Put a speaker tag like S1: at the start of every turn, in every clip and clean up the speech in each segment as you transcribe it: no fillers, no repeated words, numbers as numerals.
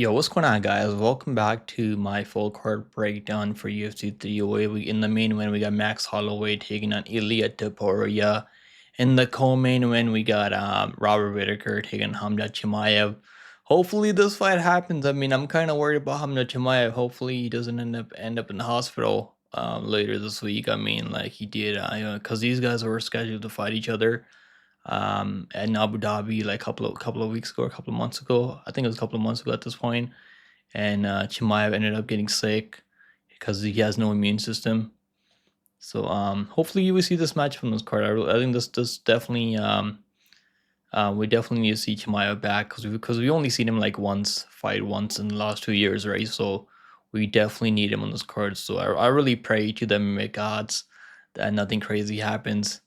S1: Yo, what's going on, guys? Welcome back to my full card breakdown for UFC 308. In the main event, we got Max Holloway taking on Ilya Topuria. In the co-main event, we got Robert Whittaker taking on Chimaev. Hopefully, this fight happens. I mean, I'm kind of worried about Chimaev. Hopefully, he doesn't end up in the hospital later this week. I mean, like he did, because these guys were scheduled to fight each other in Abu Dhabi like couple of weeks ago, a couple of months ago. I think it was a couple of months ago at this point. And Chimaev ended up getting sick because he has no immune system. So hopefully you will see this match from this card. I think this definitely we definitely need to see Chimaev back because we only seen him like fight once in the last 2 years, right? So we definitely need him on this card. So I really pray to them make gods that nothing crazy happens.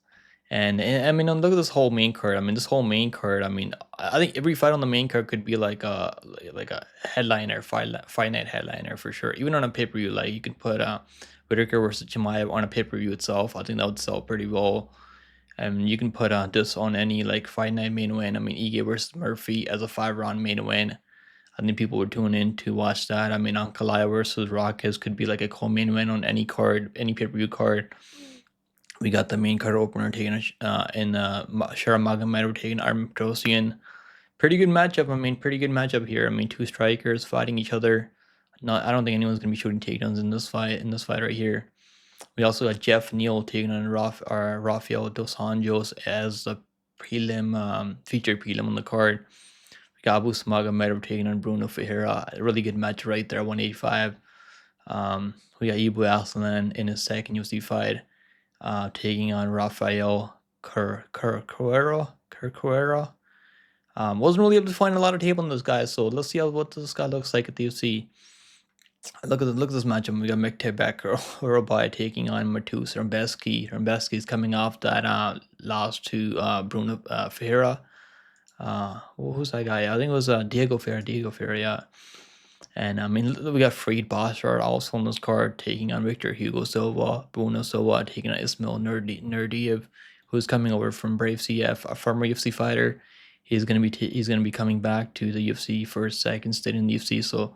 S1: And I mean, look at this whole main card. I mean, this whole main card. I mean, I think every fight on the main card could be like a headliner, fight night headliner for sure. Even on a pay per view, like you could put Whittaker versus Chimaev on a pay per view itself. I think that would sell pretty well. And you can put this on any like fight night main event. I mean, Ige versus Murphy as a 5 round main event. I think people would tune in to watch that. I mean, Ankalaev versus Rakić could be like a co-main event on any card, any pay per view card. We got the main card opener taking Magomedov taking Petrosyan. Pretty good matchup. I mean, pretty good matchup here. I mean, two strikers fighting each other. I don't think anyone's gonna be shooting takedowns in this fight. In this fight right here, we also got Jeff Neal taking on Rafael dos Anjos as the featured prelim on the card. We got Abu Magomedov taking on Bruno Ferreira. A really good match right there, 185. We got Ibu Aslan in his second UFC fight. Taking on Rafael Cerqueira. Wasn't really able to find a lot of tape on this guy, so let's see what this guy looks like at the UFC. Look at this matchup. We got Orolbai taking on Matus Rębecki. Rębecki is coming off that loss to Bruno Ferreira. Who's that guy? I think it was Diego Ferreira, yeah. And I mean, we got Freed Basharat also on this card taking on Hugo Silva, Bruno Silva taking on Ismail Naurdiev, who's coming over from Brave CF, a former UFC fighter. He's gonna be coming back to the UFC for his second stint in the UFC. So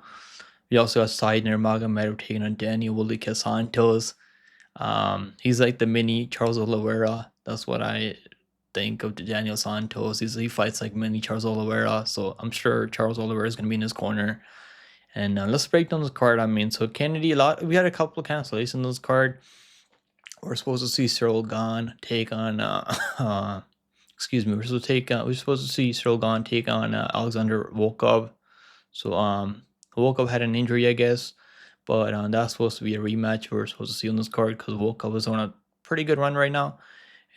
S1: we also got Nurmagomedov taking on Daniel Santos. He's like the mini Charles Oliveira. That's what I think of Daniel Santos. He fights like mini Charles Oliveira. So I'm sure Charles Oliveira is gonna be in his corner. And let's break down this card. I mean, so Kennedy, we had a couple of cancellations in this card. We're supposed to see Cyril Gane take on, excuse me, we're supposed to see Cyril Gane take on Alexander Volkov. So Volkov had an injury, I guess, but that's supposed to be a rematch we're supposed to see on this card because Volkov is on a pretty good run right now,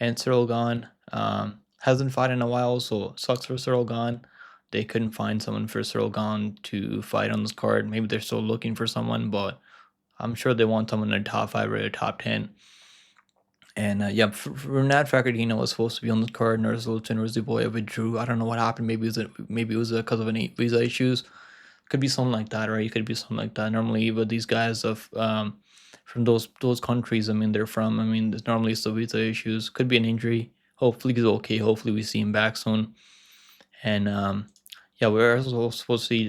S1: and Cyril Gane hasn't fought in a while, so sucks for Cyril Gane. They couldn't find someone for Cyril Gane to fight on this card. Maybe they're still looking for someone, but I'm sure they want someone in the top 5 or the top 10. And yeah, Renat Fakardino was supposed to be on this card. Nursultan Raziboyev withdrew. I don't know what happened. Maybe it was because of any visa issues. Could be something like that, right? It could be something like that. Normally, with these guys from those countries, I mean, they're from. I mean, there's normally some visa issues. Could be an injury. Hopefully, he's okay. Hopefully, we see him back soon. And yeah, we're also supposed to see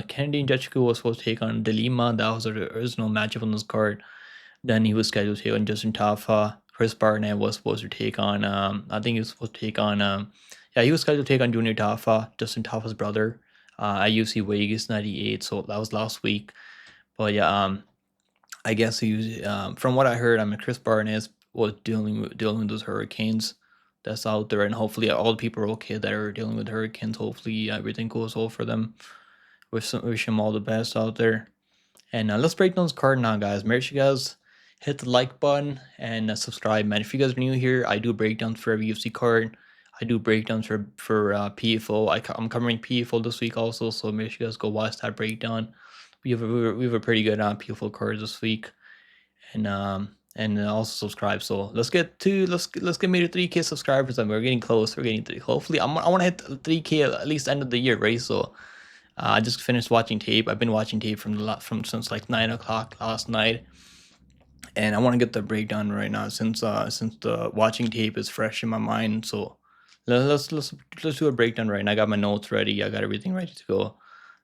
S1: Kennedy and Nzechukwu was supposed to take on Delima. That was the original matchup on this card. Then he was scheduled to take on Justin Tafa. Chris Barnett was supposed to take on, I think he was supposed to take on, yeah, he was scheduled to take on Junior Tafa, Justin Tafa's brother, at UFC Vegas 98. So that was last week. But yeah, I guess he was, from what I heard, I mean, Chris Barnett was dealing with those hurricanes that's out there, and hopefully all the people are okay that are dealing with hurricanes. Hopefully everything goes well for them. Wish them all the best out there. And let's break down this card now, guys. Make sure you guys hit the like button and subscribe, man. If you guys are new here, I do breakdowns for every UFC card. I do breakdowns for PFO. I'm covering PFO this week also, so make sure you guys go watch that breakdown. We have a pretty good PFO card this week, and also subscribe. So let's get me to 3K subscribers, and we're getting close. We're getting 3. Hopefully, I want to hit 3K at least end of the year, right? So I just finished watching tape. I've been watching tape from since like 9 o'clock last night, and I want to get the breakdown right now since the watching tape is fresh in my mind. So let's do a breakdown right now. I got my notes ready. I got everything ready to go.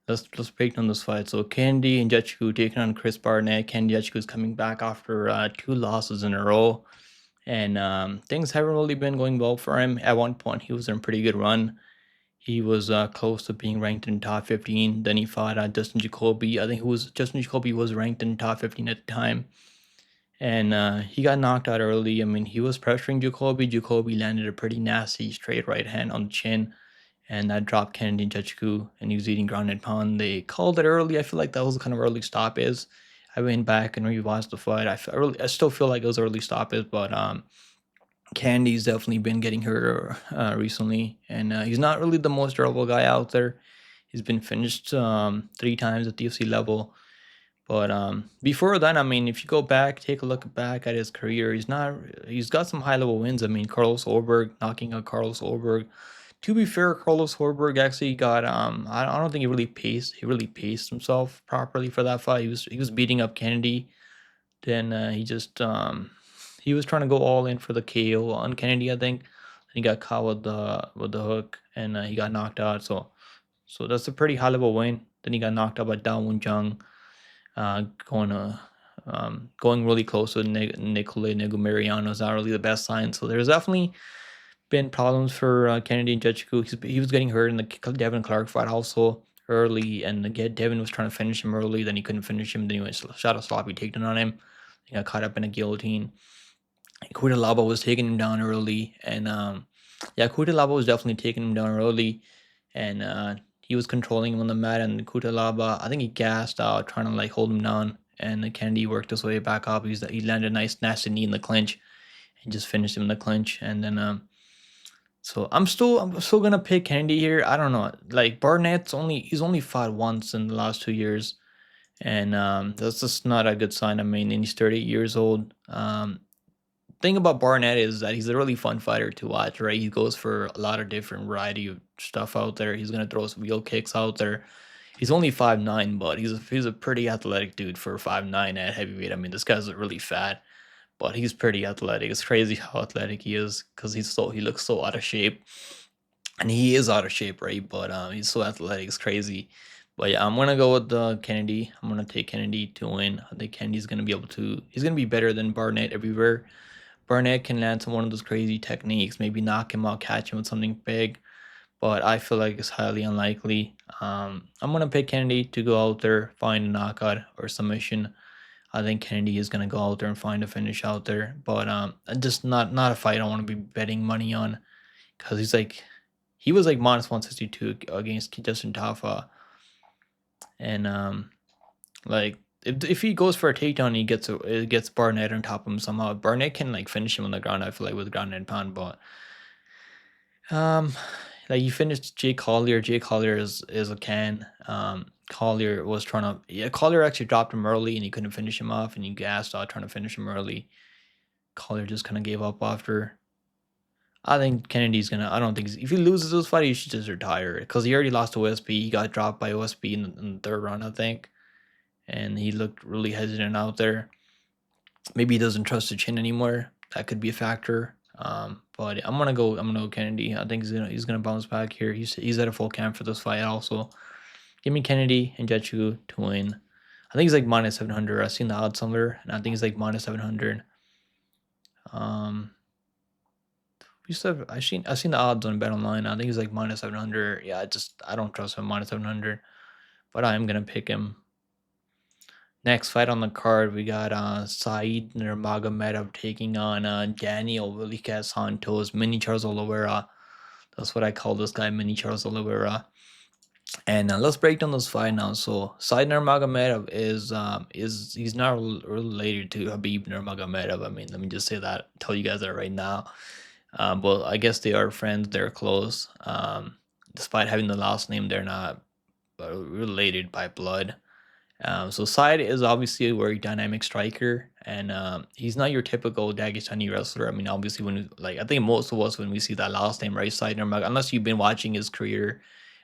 S1: let's break down this fight. So Kennedy and Nzechukwu taking on Chris Barnett. Kennedy Nzechukwu is coming back after 2 losses in a row, and things haven't really been going well for him. At one point, he was in a pretty good run. He was close to being ranked in top 15. Then he fought Justin Jacoby. I think Justin Jacoby was ranked in top 15 at the time. And he got knocked out early. I mean, he was pressuring Jacoby. Jacoby landed a pretty nasty straight right hand on the chin, and that dropped Kennedy Nzechukwu, and he was eating ground and pound. They called it early. I feel like that was the kind of early stoppage. I went back and rewatched the fight. I still feel like it was early stoppage, but Candy's definitely been getting hurt recently, and he's not really the most durable guy out there. He's been finished 3 times at the UFC level. But before that, I mean, if you go back, take a look back at his career, he's got some high level wins. I mean, Carlos Ulberg, knocking out Carlos Ulberg. To be fair, Carlos Ulberg actually got I don't think he really paced himself properly for that fight. He was beating up Kennedy. Then he was trying to go all in for the KO on Kennedy, I think. And he got caught with the hook, and he got knocked out. So that's a pretty high level win. Then he got knocked out by Da Woon Jung, going really close to Nicolay Negumariano is not really the best sign. So there's definitely been problems for Kennedy Nzechukwu. He was getting hurt in the Devin Clark fight also early, and Devin was trying to finish him early. Then he couldn't finish him. Then he shot a sloppy takedown on him. He got caught up in a guillotine. Cuitlava was taking him down early, and Cuitlava was definitely taking him down early, and he was controlling him on the mat. And Cuitlava, I think he gassed out trying to like hold him down, and Kennedy worked his way back up. He landed a nice nasty knee in the clinch, and just finished him in the clinch. And then so I'm still gonna pick Kennedy here. I don't know, like Barnett's he's only fought once in the last 2 years, and that's just not a good sign. I mean, and he's 38 years old. Thing about Barnett is that he's a really fun fighter to watch, right? He goes for a lot of different variety of stuff out there. He's gonna throw some wheel kicks out there. He's only 5'9", but he's a pretty athletic dude for 5'9" at heavyweight. I mean, this guy's really fat, but he's pretty athletic. It's crazy how athletic he is because he looks so out of shape, and he is out of shape, right? But he's so athletic. It's crazy. But yeah, I'm gonna go with Kennedy. I'm gonna take Kennedy to win. I think Kennedy's gonna be he's gonna be better than Barnett everywhere. Barnett can land some one of those crazy techniques, maybe knock him out, catch him with something big, but I feel like it's highly unlikely. I'm gonna pick Kennedy to go out there, find a knockout or submission. I think Kennedy is gonna go out there and find a finish out there, but just not a fight I want to be betting money on, because he was like minus 162 against Justin Tafa, and like. If he goes for a takedown, it gets Barnett on top of him somehow. Barnett can like finish him on the ground, I feel like, with ground and pound, but like you finished Jay Collier. Jay Collier is a can. Collier was Collier actually dropped him early and he couldn't finish him off, and he gassed out trying to finish him early. Collier just kind of gave up after. I think Kennedy's I don't think if he loses this fight, he should just retire, because he already lost to OSP. He got dropped by OSP in the 3rd round, I think. And he looked really hesitant out there. Maybe he doesn't trust the chin anymore. That could be a factor. But I'm gonna go Kennedy. I think he's gonna bounce back here. He's at a full camp for this fight also. Give me Kennedy and Nzechukwu to win. I think he's like minus 700. I've seen the odds somewhere, and I think he's like minus 700. I've seen the odds on Bet Online. I think he's like minus 700. Yeah, I don't trust him minus 700. But I am gonna pick him. Next fight on the card, we got Said Nurmagomedov taking on Daniel Willicas Santos, Mini Charles Oliveira. That's what I call this guy, Mini Charles Oliveira. And let's break down this fight now. So Said Nurmagomedov he's not related to Khabib Nurmagomedov. I mean, let me just say that, tell you guys that right now. But I guess they are friends. They're close. Despite having the last name, they're not related by blood. So Said is obviously a very dynamic striker, and he's not your typical Dagestani wrestler. I mean, obviously, I think most of us, when we see that last name, right, Said Nurmagomedov, unless you've been watching his career,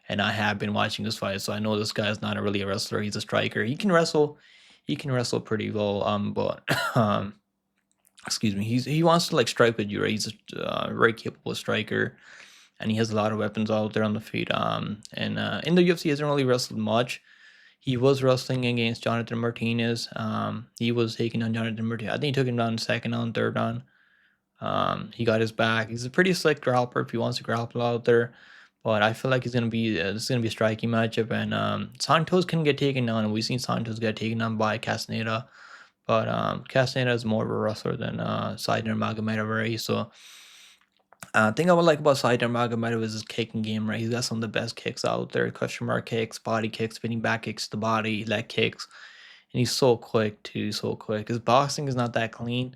S1: and I have been watching this fight, so I know this guy is not really a wrestler. He's a striker. He can wrestle pretty well. But excuse me, he wants to like strike with you, right? He's a very capable striker. and he has a lot of weapons out there on the feet. And in the UFC, he hasn't really wrestled much. He was wrestling against Jonathan Martinez. He was taking on Jonathan Martinez. I think he took him down in second round, third round. He got his back. He's a pretty slick grappler if he wants to grapple out there. But I feel like he's gonna be this is gonna be a striking matchup, and Santos can get taken down, and we've seen Santos get taken down by Castaneda. But Castaneda is more of a wrestler than Said Nurmagomedov, right? So thing I would like about Said Nurmagomedov is his kicking game, right? He's got some of the best kicks out there: question mark kicks, body kicks, spinning back kicks to the body, leg kicks, and he's so quick too, so quick. His boxing is not that clean,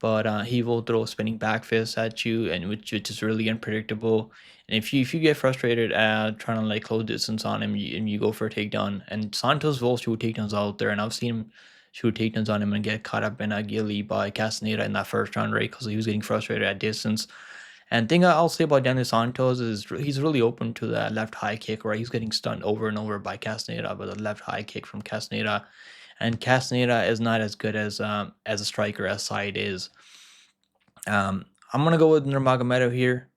S1: but he will throw spinning back fists at you, and which is really unpredictable. And if you get frustrated trying to like close distance on him, and you go for a takedown, and Santos will shoot takedowns out there, and I've seen him shoot takedowns on him and get caught up in a gilly by Castaneda in that first round, right? Because he was getting frustrated at distance. And thing I'll say about Daniel Santos is he's really open to that left high kick, right? He's getting stunned over and over by Castaneda, but the left high kick from Castaneda. And Castaneda is not as good as a striker as Said is. I'm gonna go with Nurmagomedov here.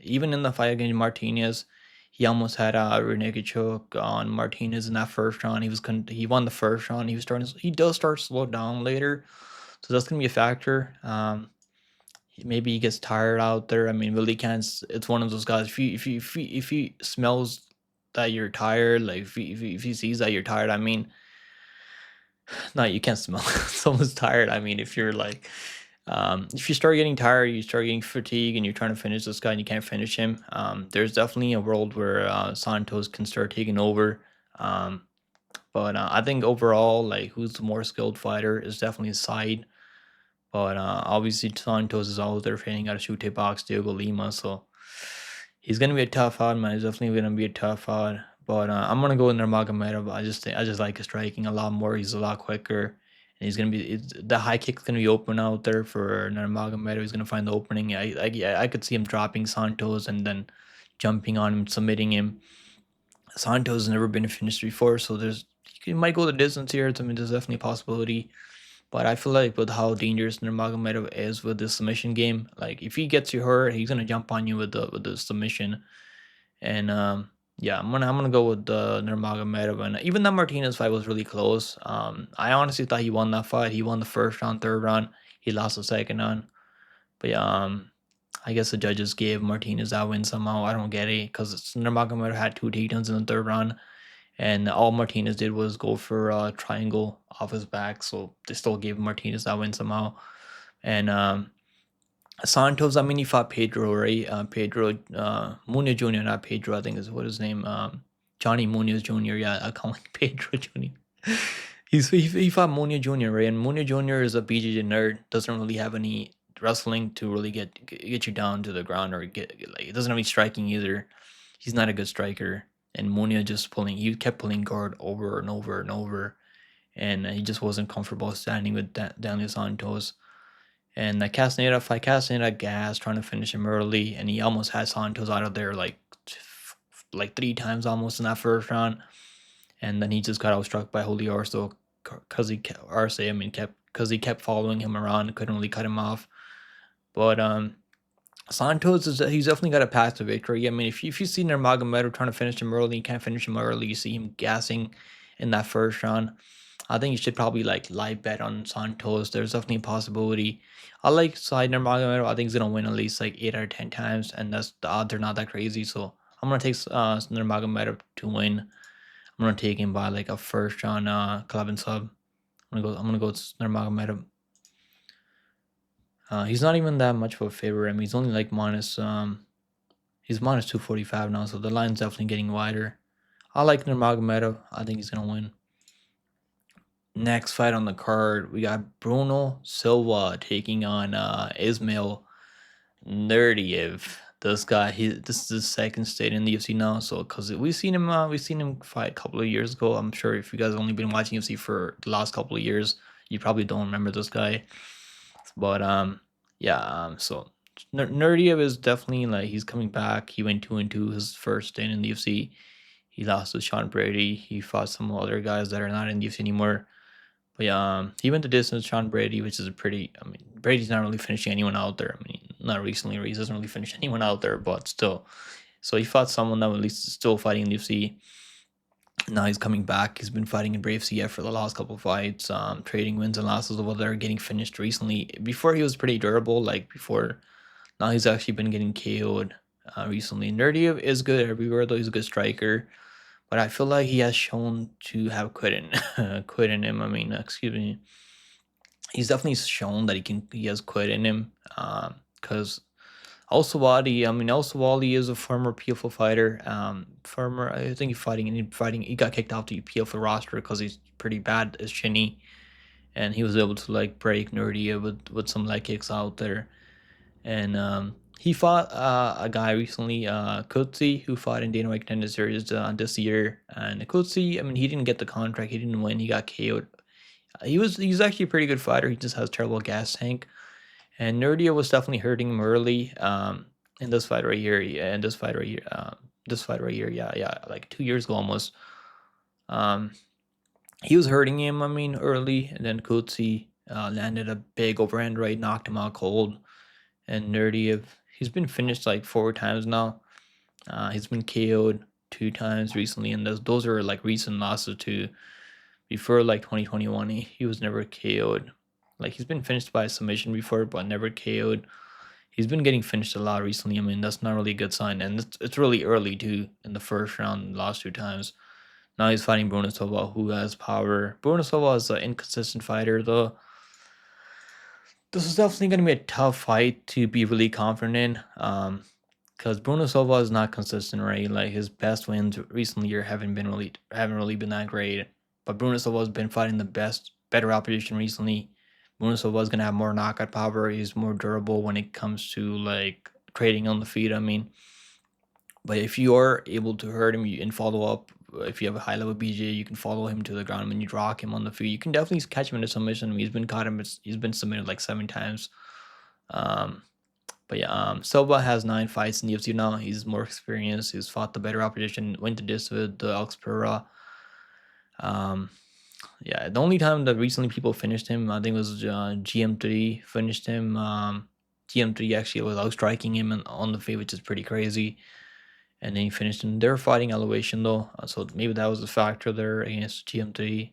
S1: Even in the fight against Martinez, he almost had a rear naked choke on Martinez in that first round. He won the first round. He does start to slow down later, so that's gonna be a factor. Maybe he gets tired out there. I mean, Willie Can's it's one of those guys. If he smells that you're tired, like if he sees that you're tired, I mean, no, you can't smell someone's tired. I mean, if you're like, if you start getting tired, you start getting fatigued, and you're trying to finish this guy and you can't finish him. There's definitely a world where Santos can start taking over. But I think overall, like, who's the more skilled fighter is definitely Said. But obviously, Santos is out there fighting out of Chute Box, Diego Lima, so he's gonna be a tough out, man. He's definitely gonna be a tough out. But I'm gonna go with Nurmagomedov. I just like his striking a lot more. He's a lot quicker, and he's gonna be the high kick's gonna be open out there for Nurmagomedov. He's gonna find the opening. I could see him dropping Santos and then jumping on him, submitting him. Santos has never been finished before, so he might go the distance here. I mean, there's definitely a possibility. But I feel like with how dangerous Nurmagomedov is with the submission game, like if he gets you hurt, he's gonna jump on you with the submission. And yeah, I'm gonna go with Nurmagomedov. And even that Martinez fight was really close. I honestly thought he won that fight. He won the first round, third round. He lost the second round. But yeah, I guess the judges gave Martinez that win somehow. I don't get it because Nurmagomedov had 2 takedowns in the third round, and all Martinez did was go for a triangle off his back, so they still gave Martinez that win somehow. And Santos, I mean, he fought Pedro, right? Pedro Munoz Jr., not Pedro, I think is what his name. Johnny Munoz Jr., yeah, I call him Pedro Jr. He fought Munoz Jr., right? And Munoz Jr. is a BJJ nerd, doesn't really have any wrestling to really get you down to the ground, or get like, it doesn't have any striking either. He's not a good striker. And Munoz he kept pulling guard over and over and over, and he just wasn't comfortable standing with Daniel Santos. And the Castaneda gassed, trying to finish him early, and he almost had Santos out of there like 3 times almost in that first round. And then he just got outstruck by Holy Arce because he kept following him around, couldn't really cut him off. But Santos he's definitely got a path to victory. I mean, if you see Nurmagomedov trying to finish him early, you can't finish him early. You see him gassing in that first round. I think you should probably like live bet on Santos. There's definitely a possibility. I like Said Nurmagomedov. I think he's gonna win at least like 8 out of 10 times, and the odds are not that crazy. So I'm gonna take Nurmagomedov to win. I'm gonna take him by like a first round club and sub. I'm gonna go with Nurmagomedov. He's not even that much of a favorite. I mean, he's only like he's minus 245 now, so the line's definitely getting wider. I like Nurmagomedov. I think he's gonna win. Next fight on the card, we got Bruno Silva taking on Ismail Naurdiev. This guy, this is his second stint in the UFC now. So, cause we've seen him fight a couple of years ago. I'm sure if you guys only been watching UFC for the last couple of years, you probably don't remember this guy. But yeah, so Naurdiev is definitely like he's coming back. He went 2-2 his first stint in the UFC. He lost to Sean Brady. He fought some other guys that are not in the UFC anymore. But yeah, he went the distance, Sean Brady, which is I mean, Brady's not really finishing anyone out there. I mean, not recently. He doesn't really finish anyone out there, but still. So he fought someone that at least is still fighting in the UFC. Now he's coming back. He's been fighting in Brave CF for the last couple of fights, trading wins and losses over there, getting finished recently. Before he was pretty durable, like before. Now he's actually been getting KO'd recently. Naurdiev is good everywhere, though. He's a good striker, but I feel like he has shown to have quit in him. I mean, excuse me. He's definitely shown that he has quit in him. Because Al-Sawadi is a former PFL fighter. I think he got kicked off the PFL roster because he's pretty bad as Shinny, and he was able to like break Naurdiev with some leg kicks out there. And he fought a guy recently, Kutsi, who fought in Dana White Contender Series this year. And Kutsi, I mean, he didn't get the contract. He didn't win. He got KO'd. He's actually a pretty good fighter. He just has terrible gas tank. And Naurdiev was definitely hurting him early in this fight right here. Yeah, in this fight right here. Yeah, like 2 years ago almost. He was hurting him, I mean, early. And then Kutsi landed a big overhand right, knocked him out cold. And Naurdiev, he's been finished like 4 times now. He's been KO'd 2 times recently, and those are like recent losses too. Before like 2021, he was never KO'd. Like he's been finished by submission before, but never KO'd. He's been getting finished a lot recently. I mean, that's not really a good sign, and it's really early too in the first round, last 2 times. Now he's fighting Bruno Silva, who has power. Bruno Silva is an inconsistent fighter, though. This is definitely going to be a tough fight to be really confident in, because Bruno Silva is not consistent, right? Like his best wins recently haven't really been that great. But Bruno Silva has been fighting better opposition recently. Bruno Silva is gonna have more knockout power. He's more durable when it comes to like trading on the feet. I mean, but if you are able to hurt him and follow up, if you have a high level BJ, you can follow him to the ground when you rock him on the feet. You can definitely catch him in a submission. I mean, he's been submitted like 7 times. But yeah, Silva has 9 fights in the UFC now. He's more experienced. He's fought the better opposition. Went to this with the Petrosyan. Yeah, the only time that recently people finished him, I think, was GM3 finished him. GM3 actually was outstriking him on the feet, which is pretty crazy. And then he finished him. They're fighting elevation though, so maybe that was a factor there against GM3.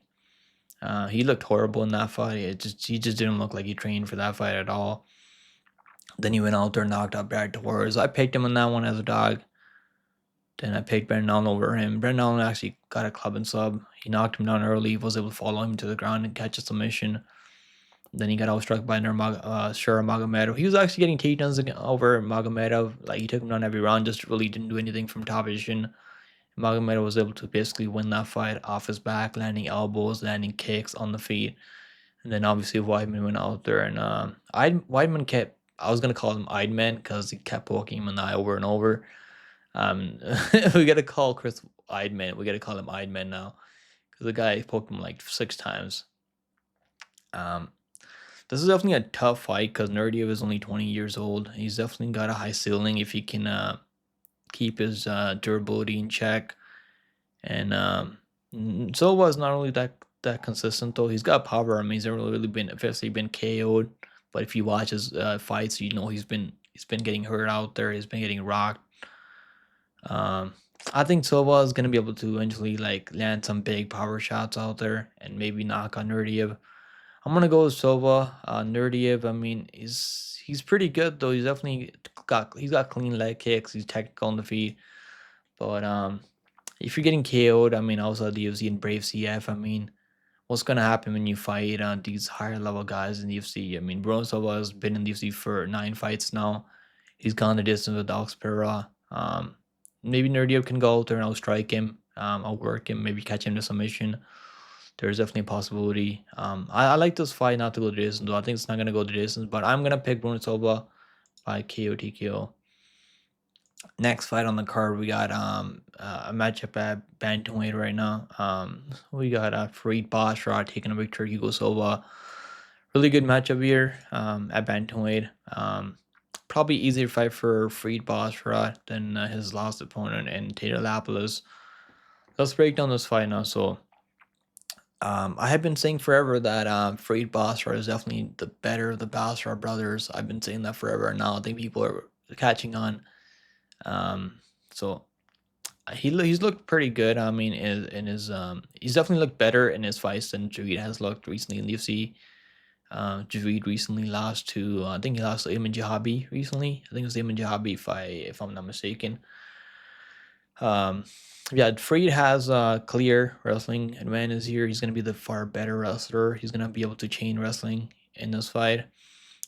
S1: He looked horrible in that fight. He just didn't look like he trained for that fight at all. Then he went out there and knocked out Brad Torres. I picked him on that one as a dog. Then I picked Brendan Allen over him. Brendan Allen actually got a club and sub. He knocked him down early, was able to follow him to the ground and catch a submission. Then he got outstruck by Nurmagomedov. He was actually getting takedowns over Magomedov. Like he took him down every round, just really didn't do anything from top position. Magomedov was able to basically win that fight off his back, landing elbows, landing kicks on the feet. And then obviously Weidman went out there and Weidman kept, I was gonna call him Eidman because he kept poking him in the eye over and over. We gotta call Chris Eidman. We gotta call him Eidman now because the guy poked him like 6 times. This is definitely a tough fight because Naurdiev is only 20 years old. He's definitely got a high ceiling if he can keep his durability in check. And Silva is not really that consistent though. He's got power. I mean, he's never really been officially been KO'd. But if you watch his fights, you know he's been getting hurt out there. He's been getting rocked. I think Silva is gonna be able to eventually like land some big power shots out there and maybe knock on Naurdiev. I'm gonna go with Silva. Naurdiev, I mean, he's pretty good though. He's got clean leg kicks. He's technical on the feet. But if you're getting KO'd, I mean, also the UFC and Brave CF, I mean, what's gonna happen when you fight these higher level guys in the UFC? I mean, Bruno Silva has been in the UFC for 9 fights now. He's gone the distance with Petrosyan. Maybe Naurdiev can go out there and I'll strike him. I'll work him, maybe catch him to submission. There's definitely a possibility. I like this fight not to go the distance, though. I think it's not going to go the distance, but I'm going to pick Bruno Silva by KO TKO. Next fight on the card, we got a matchup at bantamweight right now. We got Basharat taking a victory, Hugo Silva. Really good matchup here at bantamweight. Probably easier fight for Basharat than his last opponent in Taylor Lapilus. Let's break down this fight now. So I have been saying forever that Freed Basharat is definitely the better of the Basharat brothers. I've been saying that forever, and now I think people are catching on. So he's looked pretty good. I mean, he's definitely looked better in his fights than Javid has looked recently in the UFC. Javid recently lost to I think he lost to Imam Jahabi recently. I think it was Imam Jahabi if I'm not mistaken. Um, yeah, Freed has clear wrestling advantage here. He's gonna be the far better wrestler. He's gonna be able to chain wrestling in this fight,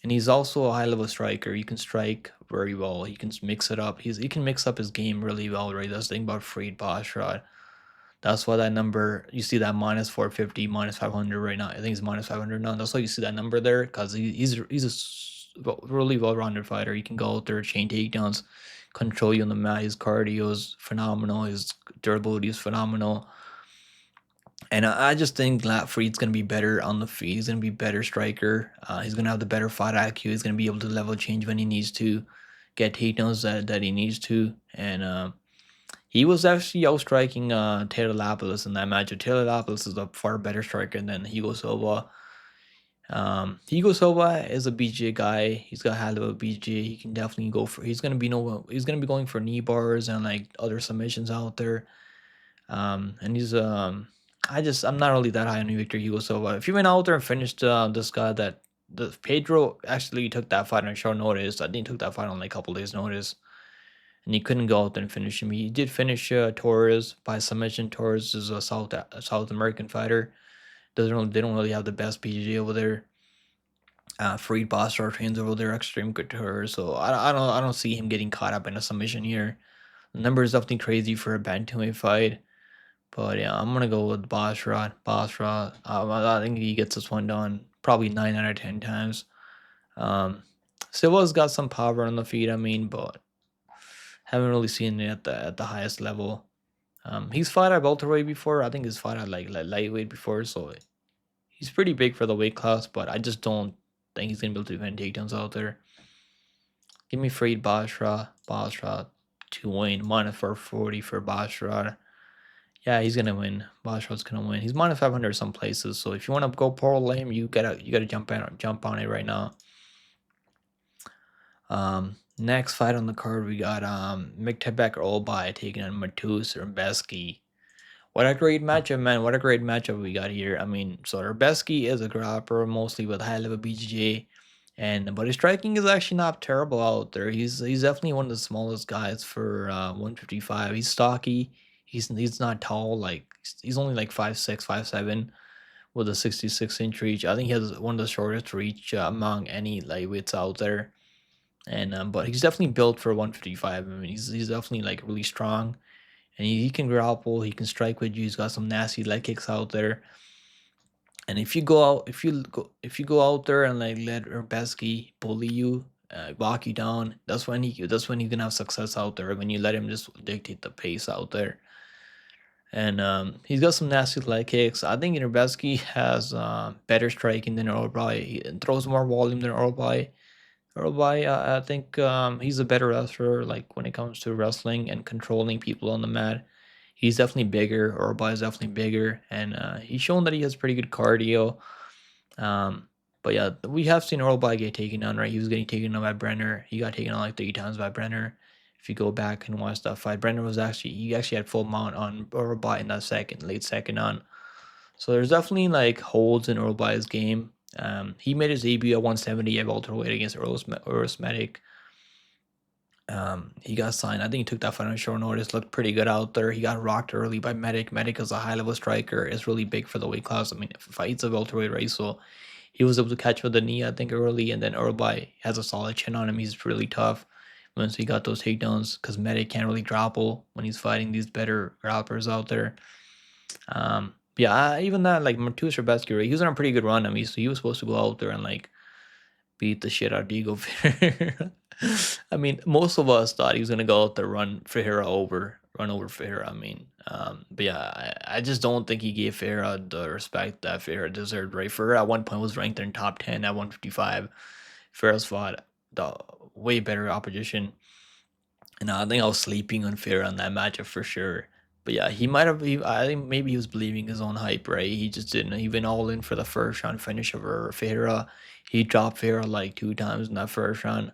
S1: and he's also a high level striker. He can strike very well. He can mix it up. He can mix up his game really well. Right, that's the thing about Freed Basharat. That's why that number you see that minus 450, minus 500 right now. I think it's minus 500 now. That's why you see that number there because he's a really well rounded fighter. He can go out there, chain takedowns, control you on the mat. His cardio is phenomenal. His durability is phenomenal. And I just think Freed's gonna be better on the feet. He's gonna be better striker. He's gonna have the better fight IQ. He's gonna be able to level change when he needs to, get takedowns that he needs to, and he was actually outstriking Taylor Lapillus in that matchup. Taylor Lapillus is a far better striker than Hugo Silva. Hugo Silva is a BJ guy. He's got hell of a BJ. He can definitely go for. He's gonna be going for knee bars and like other submissions out there. And I'm not really that high on Victor Hugo Silva. If he went out there and finished this guy that the Pedro actually took that fight on short notice. I think he took that fight on like a couple days notice, and he couldn't go out there and finish him. He did finish Torres by submission. Torres is a South American fighter. They don't really have the best PG over there. Freed Basharat trains over there, extreme couture. So I don't see him getting caught up in a submission here. The number is definitely crazy for a bantamweight fight. But yeah, I'm gonna go with Basharat. I think he gets this one done probably 9 out of 10 times. Um, Silva's got some power on the feet. I mean, but haven't really seen it at the highest level. He's fought at welterweight before. I think he's fought at like lightweight before, so he's pretty big for the weight class. But I just don't think he's gonna be able to defend takedowns out there. Give me Freed Basharat to win minus 440 for Basharat. Yeah, he's gonna win. Basharat's gonna win. He's minus 500 some places. So if you want to go parlay him, you gotta jump on it right now. Next fight on the card, we got Orolbai taking on Rębecki. What a great matchup, man! What a great matchup we got here. I mean, so Rębecki is a grappler mostly with high level BJJ, but his striking is actually not terrible out there. He's definitely one of the smallest guys for 155. He's stocky. He's not tall. Like he's only like 5'6", 5'7", with a 66-inch reach. I think he has one of the shortest reach among any lightweights out there. And but he's definitely built for 155. I mean, he's definitely like really strong, and he can grapple. He can strike with you. He's got some nasty leg kicks out there. And if you go out there and like let Rębecki bully you, walk you down, that's when you can have success out there. When you let him just dictate the pace out there. And he's got some nasty leg kicks. I think Rębecki has better striking than Orolbai. He throws more volume than Orolbai. I think he's a better wrestler. Like when it comes to wrestling and controlling people on the mat, he's definitely bigger. Orolbai is definitely bigger, and he's shown that he has pretty good cardio. But yeah, we have seen Orolbai get taken down. Right, he was getting taken down by Brenner. He got taken down like 3 times by Brenner. If you go back and watch that fight, Brenner he actually had full mount on Orolbai in that late second on. So there's definitely like holes in Orolbai's game. He made his debut at 170 at welterweight against Urosmetic. He got signed. I think he took that fight on short notice. Looked pretty good out there. He got rocked early by Medic. Medic is a high level striker. It's really big for the weight class. I mean, if fights a welterweight race, so he was able to catch with the knee, I think, early. And then Orolbai has a solid chin on him. He's really tough once he got those takedowns because Medic can't really grapple when he's fighting these better grapplers out there. Yeah, even that, like Matus Rębecki, right? He was on a pretty good run. I mean, so he was supposed to go out there and like beat the shit out of Diego Ferreira. I mean, most of us thought he was gonna go out there run over Ferreira. I mean, but yeah, I just don't think he gave Ferreira the respect that Ferreira deserved. Right, Ferreira at one point was ranked in top 10 at 155. Ferreira's fought the way better opposition, and I think I was sleeping on Ferreira on that matchup for sure. But yeah, he might have. I think maybe he was believing his own hype, right? He just didn't. He went all in for the first round finish over Ferreira. He dropped Ferreira like 2 times in that first round,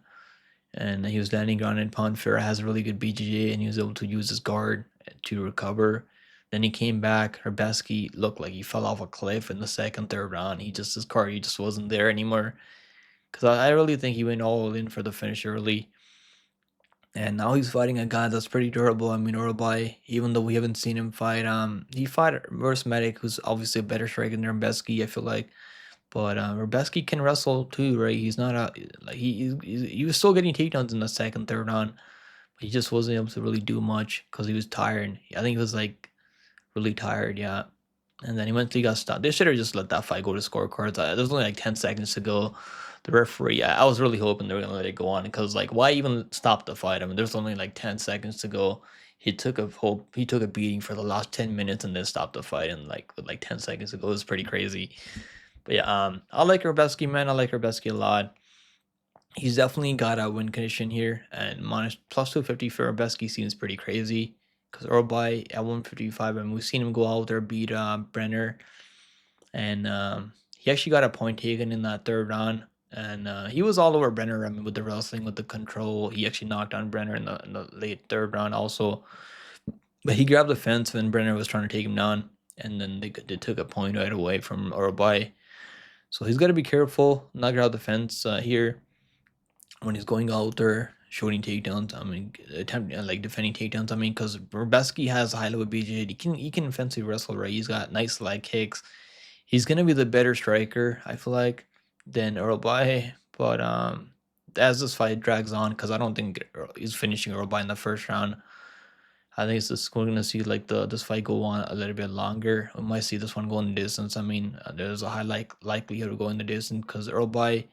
S1: and he was landing ground and pound. Ferreira has a really good BJJ, and he was able to use his guard to recover. Then he came back. Rębecki looked like he fell off a cliff in the second, third round. His cardio just wasn't there anymore. Because I really think he went all in for the finish early. And now he's fighting a guy that's pretty durable. I mean, Orolbai, even though we haven't seen him fight, he fought versus Medic, who's obviously a better striker than Rębecki, I feel like. But Rębecki can wrestle too, right? He's not a like he was still getting takedowns in the second, third round, but he just wasn't able to really do much because he was tired. I think he was like really tired, yeah. And then he got stopped. They should have just let that fight go to scorecards. There's only like 10 seconds to go. The referee, I was really hoping they were gonna let it go on because like why even stop the fight? I mean, there's only like 10 seconds to go. He took a beating for the last 10 minutes and then stopped the fight and like with like 10 seconds to go. It was pretty crazy. But yeah, I like Rębecki, man. I like Rębecki a lot. He's definitely got a win condition here, and minus plus 250 for Rębecki seems pretty crazy. Because Orolbai at 155, and we've seen him go out there beat Brenner, and he actually got a point taken in that third round. And he was all over Brenner. I mean, with the wrestling, with the control, he actually knocked down Brenner in the late third round also. But he grabbed the fence when Brenner was trying to take him down, and then they took a point right away from Orolbai. So he's got to be careful, not grab the fence here when he's going out there shooting takedowns. I mean, attempting like defending takedowns. I mean, because Rębecki has a high level BJ. He can offensively wrestle, right? He's got nice leg kicks. He's gonna be the better striker, I feel like, than Orolbai. But as this fight drags on, because I don't think he's finishing Orolbai in the first round. I think it's just we're gonna see like this fight go on a little bit longer. We might see this one go in the distance. I mean, there's a high likelihood of going the distance because Orolbai,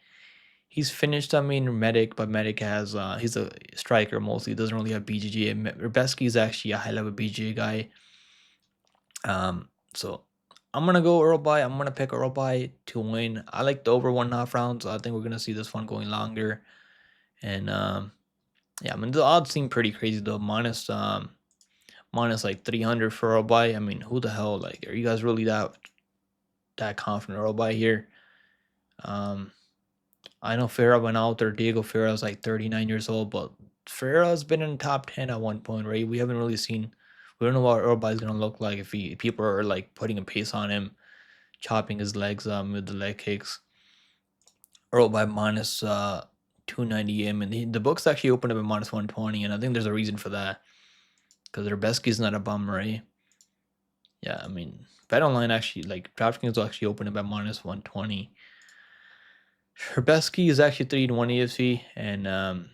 S1: he's finished. I mean, Medic, but Medic has he's a striker mostly. Doesn't really have BJJ. Rębecki is actually a high level BJJ guy. So I'm gonna go Orolbai. I'm gonna pick Orolbai to win. I like the over 1.5 rounds. I think we're gonna see this one going longer. And yeah, I mean the odds seem pretty crazy though. Minus like 300 for Orolbai. I mean, who the hell? Like, are you guys really that confident Orolbai here? I know Ferreira went out there. Diego Ferreira is like 39 years old, but Ferreira's been in the top 10 at one point, right? We haven't really seen. We don't know what Orolbai is gonna look like if people are like putting a pace on him, chopping his legs with the leg kicks. Orolbai minus 290 him, and the books actually opened up at minus 120, and I think there's a reason for that. Because Rębecki's not a bum, right? Yeah, I mean, BetOnline actually, like, DraftKings will actually open up at minus 120. Rębecki is actually 3-1 UFC, and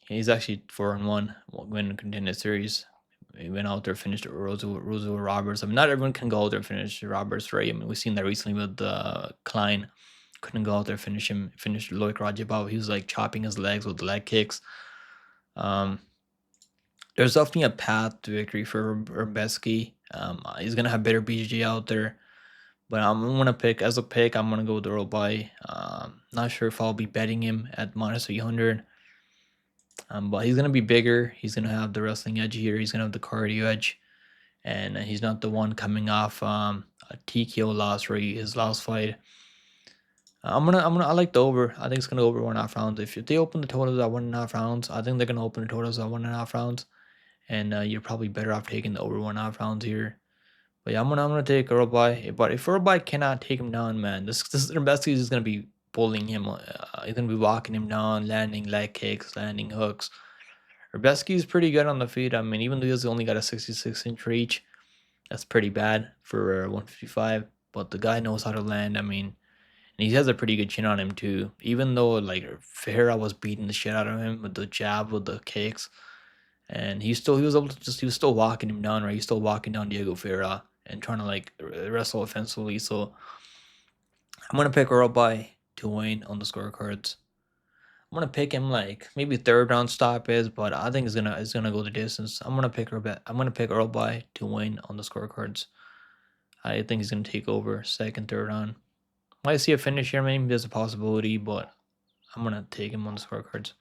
S1: he's actually 4-1 winning contender series. He went out there, finished Roosevelt Roberts. I mean, not everyone can go out there and finish Roberts, right? I mean, we've seen that recently with Klein. Couldn't go out there, finish Loic Rajabov. He was like chopping his legs with leg kicks. There's definitely a path to victory for Rębecki. He's gonna have better BJJ out there, but I'm gonna pick I'm gonna go with Orolbai. Not sure if I'll be betting him at minus 300. But he's gonna be bigger. He's gonna have the wrestling edge here. He's gonna have the cardio edge, and he's not the one coming off a TKO loss, right? His last fight. I like the over. I think it's gonna go over 1.5 rounds. If they open the totals at 1.5 rounds, I think they're gonna open the totals at 1.5 rounds. And you're probably better off taking the over 1.5 rounds here. But yeah, I'm gonna take Orolbai. But if Orolbai cannot take him down, man, this Rębecki is gonna be bullying him. He's gonna be walking him down, landing leg kicks, landing hooks. Rębecki is pretty good on the feet. I mean, even though he's only got a 66-inch reach, that's pretty bad for 155. But the guy knows how to land. I mean, and he has a pretty good chin on him too. Even though like Ferreira was beating the shit out of him with the jab, with the kicks. And he was still walking him down, right? He's still walking down Diego Ferreira and trying to like wrestle offensively. So I'm gonna pick Orolbai to win on the scorecards. I'm gonna pick him like maybe third round stoppage, but I think it's gonna go the distance. I'm gonna pick Orolbai to win on the scorecards. I think he's gonna take over second, third round. Might see a finish here, maybe there's a possibility, but I'm gonna take him on the scorecards.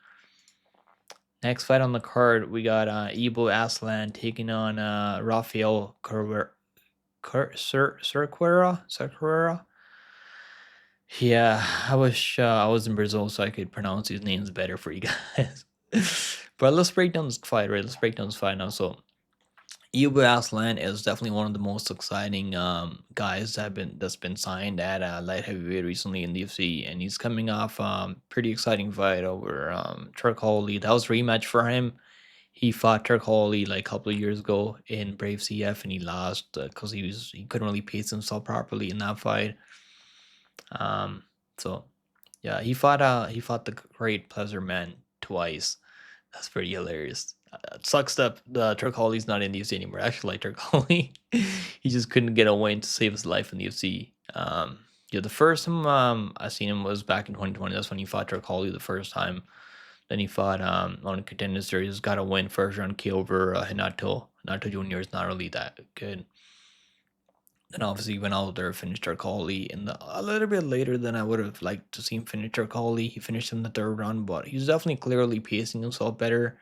S1: Next fight on the card, we got Ibo Aslan taking on Rafael Cerqueira. Yeah, I was in Brazil, so I could pronounce these names better for you guys. But let's break down this fight, right? Let's break down this fight now. So Ibo Aslan is definitely one of the most exciting guys that's been signed at light heavyweight recently in the UFC, and he's coming off pretty exciting fight over Turk Holloway. That was a rematch for him. He fought Turk Holloway like a couple of years ago in Brave CF, and he lost because he couldn't really pace himself properly in that fight. So yeah, he fought the great Pleasure Man twice. That's pretty hilarious. It sucks that Turk Holloway's not in the UFC anymore. I actually like Turk Holloway. He just couldn't get a win to save his life in the UFC. Yeah, the first time I seen him was back in 2020. That's when he fought Turk Holloway the first time. Then he fought on a contender series, got a win first round KO over Hinato. Hinato Jr. is not really that good. Then obviously he went out there, finished Turk Holloway a little bit later than I would have liked to see him finish Turk Holloway. He finished in the third round, but he's definitely clearly pacing himself better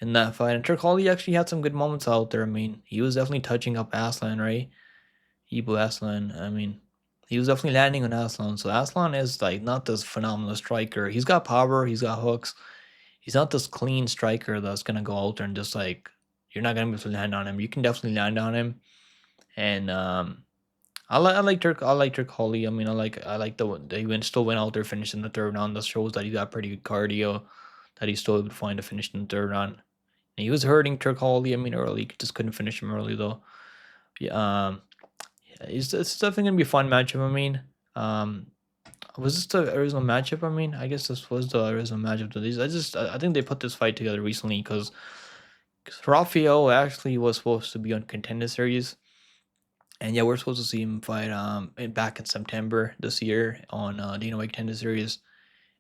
S1: in that fight. And Turk Holloway actually had some good moments out there. I mean, he was definitely touching up Aslan, right? Ibu Aslan. I mean, he was definitely landing on Aslan. So Aslan is like not this phenomenal striker. He's got power, he's got hooks. He's not this clean striker that's gonna go out there and just like you're not gonna be able to land on him. You can definitely land on him. And I like Turk Holloway. I mean, I like he still went out there, finished in the third round. That shows that he got pretty good cardio, that he still able to find to finish in the third round. And he was hurting Turk Holloway. I mean, early, just couldn't finish him early though. Yeah, it's definitely gonna be a fun matchup. I mean, was this the original matchup? I mean, I guess this was the original matchup to these. I think they put this fight together recently because Rafael actually was supposed to be on Contender Series. And yeah, we're supposed to see him fight back in September this year on Dana White Contender Series.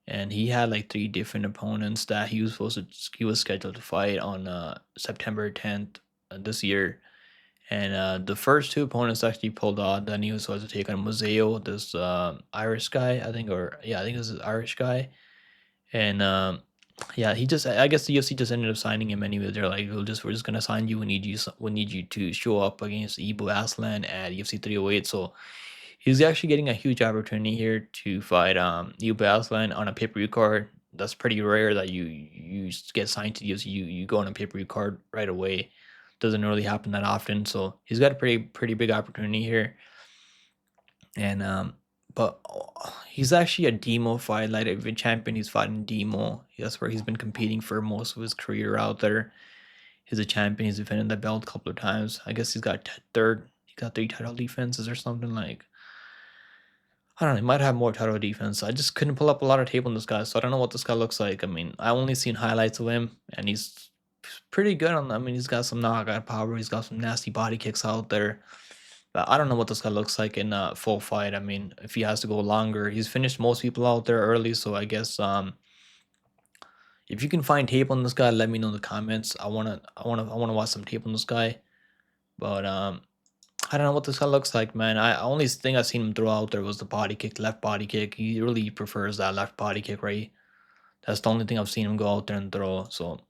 S1: And he had like 3 different opponents that he was scheduled to fight on September 10th this year. And the first 2 opponents actually pulled out. Then he was supposed to take on Museo, this Irish guy, I think it was this Irish guy. And yeah, I guess the UFC just ended up signing him anyway. They're like, we're just gonna sign you. We need you to show up against Ibo Aslan at UFC 308. So he's actually getting a huge opportunity here to fight Ibo Aslan on a pay-per-view card. That's pretty rare that you get signed to the UFC. You go on a pay-per-view card right away. Doesn't really happen that often. So he's got a pretty big opportunity here. And but he's actually a demo fight, like a champion. He's fighting demo. That's where he's been competing for most of his career out there. He's a champion. He's defended the belt a couple of times. I guess he's got third. He got 3 title defenses or something like. I don't know. He might have more title defense. I just couldn't pull up a lot of tape on this guy, so I don't know what this guy looks like. I mean, I only seen highlights of him, and he's pretty good on. I mean, he's got some knockout power. He's got some nasty body kicks out there. But I don't know what this guy looks like in a full fight. I mean, if he has to go longer, he's finished most people out there early. So I guess if you can find tape on this guy, let me know in the comments. I wanna watch some tape on this guy. But I don't know what this guy looks like, man. Only thing I seen him throw out there was the body kick, left body kick. He really prefers that left body kick, right? That's the only thing I've seen him go out there and throw. So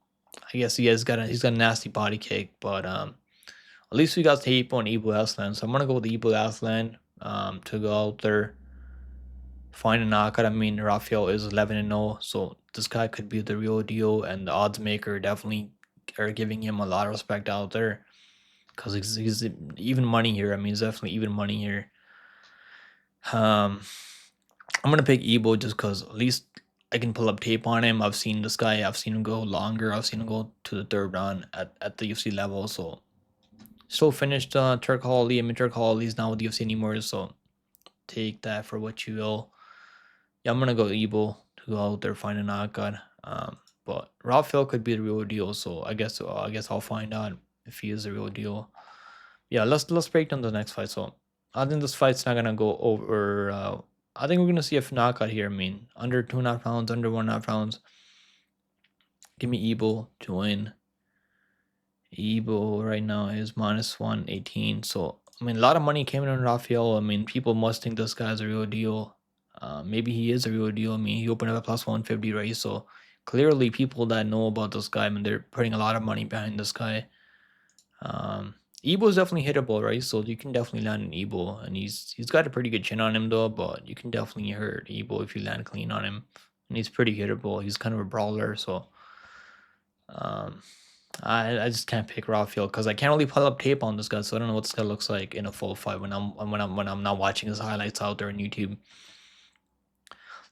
S1: I guess he's got a nasty body kick, but at least we got tape on Ibo Aslan, so I'm gonna go with Ibo Aslan to go out there, find a knockout. I mean, Rafael is 11-0, so this guy could be the real deal, and the odds maker definitely are giving him a lot of respect out there because he's even money here. I mean, he's definitely even money here. I'm gonna pick Ibo just because at least I can pull up tape on him. I've seen this guy. I've seen him go longer. I've seen him go to the third round at the UFC level, so. Still finished Turk Holloway. I mean, Turk Holloway's not with the UFC anymore, so take that for what you will. Yeah, I'm gonna go Ibo to go out there find a knockout. But Rafael could be the real deal, so I guess I'll find out if he is the real deal. Yeah, let's break down the next fight. So I think this fight's not gonna go over. I think we're gonna see a knockout here. I mean, under 2.5 rounds, under 1.5 rounds. Give me Ibo to win. Ibo right now is minus 118. So I mean, a lot of money came in on Rafael. I mean, people must think this guy's a real deal. Maybe he is a real deal. I mean, he opened up a plus 150 race, so clearly people that know about this guy, I mean, they're putting a lot of money behind this guy. Ebo is definitely hittable, right? So you can definitely land an Ebo, and he's got a pretty good chin on him though. But you can definitely hurt Ebo if you land clean on him, and he's pretty hittable. He's kind of a brawler, so um, I just can't pick Rafael because I can't really pull up tape on this guy, so I don't know what this guy looks like in a full fight when I'm not watching his highlights out there on YouTube.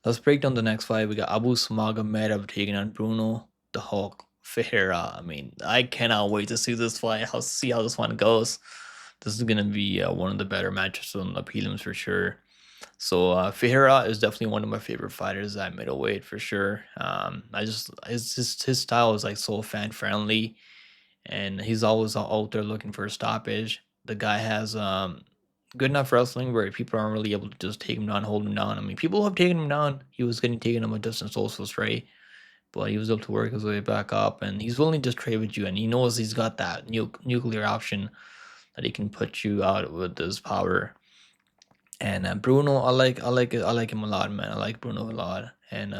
S1: Let's break down the next fight. We got Magomedov taking on Bruno the Hulk Ferreira. I mean, I cannot wait to see this fight. I'll see how this one goes. This is gonna be one of the better matches on the prelims for sure. So Ferreira is definitely one of my favorite fighters at middleweight for sure. It's just his style is like so fan friendly, and he's always out there looking for a stoppage. The guy has good enough wrestling where people aren't really able to just take him down, hold him down. I mean, people have taken him down. He was getting taken on with distance also straight, but he was able to work his way back up, and he's willing to just trade with you, and he knows he's got that nuclear option that he can put you out with his power. And Bruno, I like him a lot, man. I like Bruno a lot, and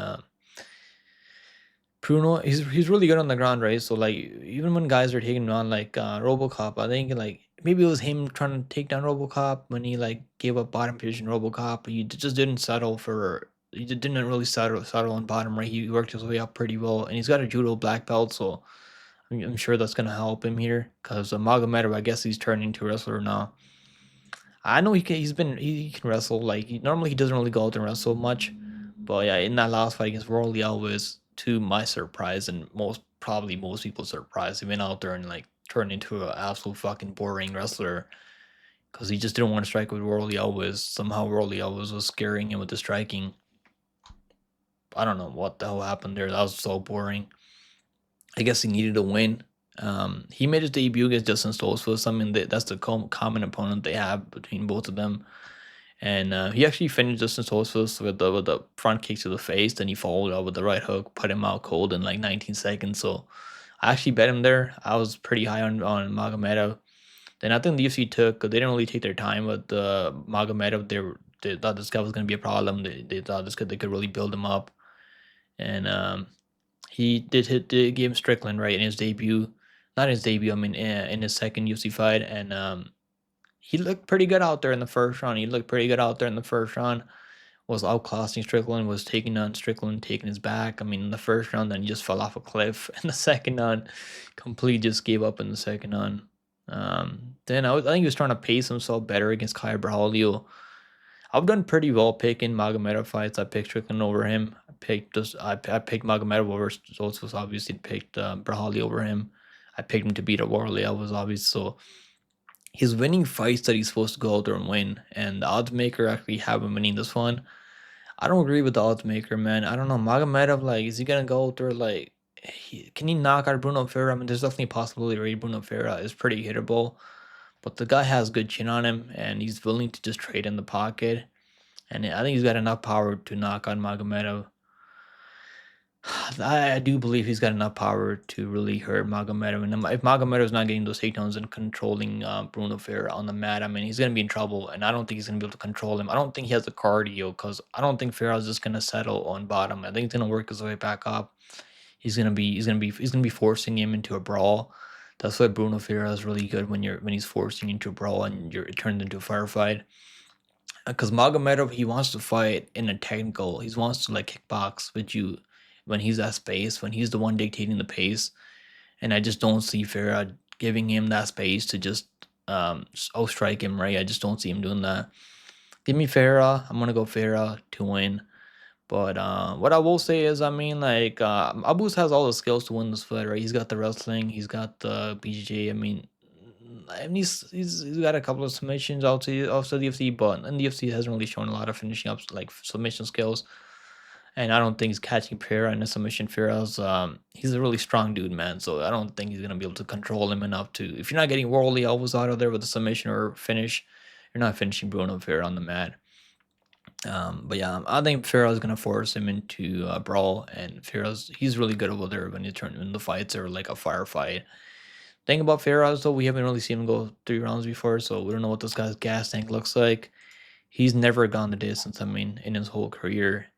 S1: Bruno, he's really good on the ground, right? So like even when guys are taking him on like RoboCop, I think like maybe it was him trying to take down RoboCop when he like gave up bottom position RoboCop. He just didn't settle for. Didn't really settle on bottom, right? He worked his way up pretty well, and he's got a judo black belt, so I'm sure that's gonna help him here. Cause Magomedov, I guess he's turning into a wrestler now. I know he can wrestle. Like normally he doesn't really go out and wrestle much, but yeah, in that last fight against Orolbai was to my surprise and probably most people's surprise, he went out there and like turned into an absolute fucking boring wrestler because he just didn't want to strike with Orolbai. Somehow Orolbai was scaring him with the striking. I don't know what the hell happened there. That was so boring. I guess he needed a win. He made his debut against Justin Stoltzfus. I mean, that's the common opponent they have between both of them. And he actually finished Justin Stoltzfus with the front kick to the face. Then he followed up with the right hook, put him out cold in like 19 seconds. So I actually bet him there. I was pretty high on Magomedov. Then I think the UFC they didn't really take their time with Magomedov. They thought this guy was going to be a problem. They thought they could really build him up. And he did give him Strickland right in his debut. Not his debut, I mean in his second UFC fight. And he looked pretty good out there in the first round. Was outclassing Strickland, was taking on Strickland, taking his back. I mean, in the first round, then he just fell off a cliff. In the second round, completely just gave up in the second round. Then I think he was trying to pace himself better against Kyle Braulio. I've done pretty well picking Magomedov fights. I picked Strickland over him. I picked Magomedov over Stoltzfus. Obviously, picked Braulio over him. I picked him to beat Warley. I was obvious. So he's winning fights that he's supposed to go out there and win. And the odds maker actually have him winning this one. I don't agree with the odds maker, man. I don't know. Magomedov, like, is he gonna go out there like? Can he knock out Bruno Ferreira? I mean, there's definitely a possibility. Right? Bruno Ferreira is pretty hittable, but the guy has good chin on him, and he's willing to just trade in the pocket. And I think he's got enough power to knock on Magomedov. I do believe he's got enough power to really hurt Magomedov. And if Magomedov is not getting those takedowns and controlling Bruno Ferreira on the mat, I mean, he's going to be in trouble. And I don't think he's going to be able to control him. I don't think he has the cardio because I don't think Ferreira's just going to settle on bottom. I think he's going to work his way back up. He's going to be forcing him into a brawl. That's why Bruno Ferreira is really good when he's forcing into a brawl and it turns into a firefight. Because Magomedov, he wants to fight in a technical. He wants to like kickbox with you when he's at space, when he's the one dictating the pace. And I just don't see Ferreira giving him that space to just outstrike him, right? I just don't see him doing that. Give me Ferreira. I'm gonna go Ferreira to win. But what I will say is, I mean, like Abus has all the skills to win this fight, right? He's got the wrestling, he's got the BJJ. I mean, he's got a couple of submissions out to the UFC, but in the UFC hasn't really shown a lot of finishing up like submission skills. And I don't think he's catching Ferreira in a submission. Ferreira's he's a really strong dude, man. So I don't think he's gonna be able to control him enough to. If you're not getting Worley always out of there with a submission or finish, you're not finishing Bruno Ferreira on the mat. But yeah, I think Ferreira's gonna force him into a brawl, and he's really good over there when the fights are like a firefight. Thing about Ferreira though, we haven't really seen him go 3 rounds before, so we don't know what this guy's gas tank looks like. He's never gone the distance. I mean, in his whole career.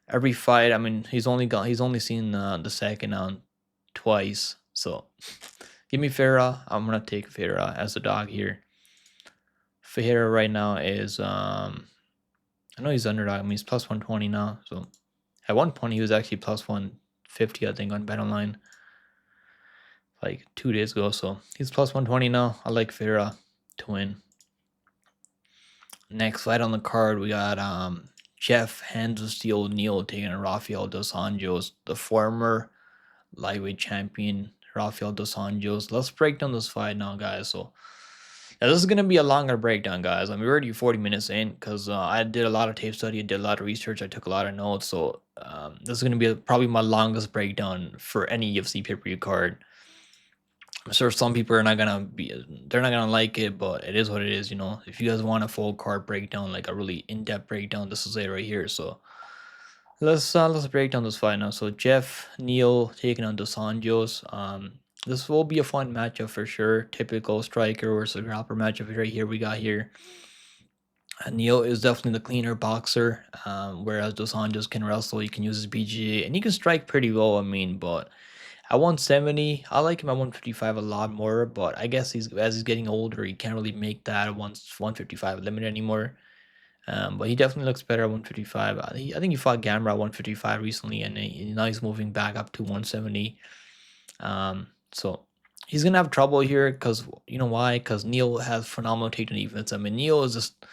S1: every fight. I mean, he's only seen the second round twice. So give me Ferreira. I'm gonna take Ferreira as a dog here. Ferreira right now is I know he's underdog. I mean, he's plus 120 now. So at one point he was actually plus 150, I think, on Bet Online like 2 days ago. So he's plus 120 now. I like Ferreira to win. Next fight on the card, we got Jeff Hands of Steel Neal taking on Rafael dos Anjos, the former lightweight champion Rafael dos Anjos. Let's break down this fight now, guys. So yeah, this is gonna be a longer breakdown, guys. I mean, we're already 40 minutes in because I did a lot of tape study, I did a lot of research, I took a lot of notes. So this is gonna be probably my longest breakdown for any UFC pay-per-view card. I'm sure some people are not gonna they're not gonna like it, but it is what it is, you know. If you guys want a full card breakdown, like a really in-depth breakdown, this is it right here. So let's break down this fight now. So Jeff Neal taking on Dos Anjos. This will be a fun matchup for sure. Typical striker versus grappler matchup right here. We got here. Neal is definitely the cleaner boxer, whereas Dos Anjos can wrestle. He can use his BGA and he can strike pretty well. I mean, but at 170, I like him at 155 a lot more, but I guess as he's getting older, he can't really make that 155 limit anymore. But he definitely looks better at 155. I think he fought Gamera at 155 recently, and now he's moving back up to 170. So he's gonna have trouble here because you know why? Because Neal has phenomenal takedown defense. I mean, Neal is just,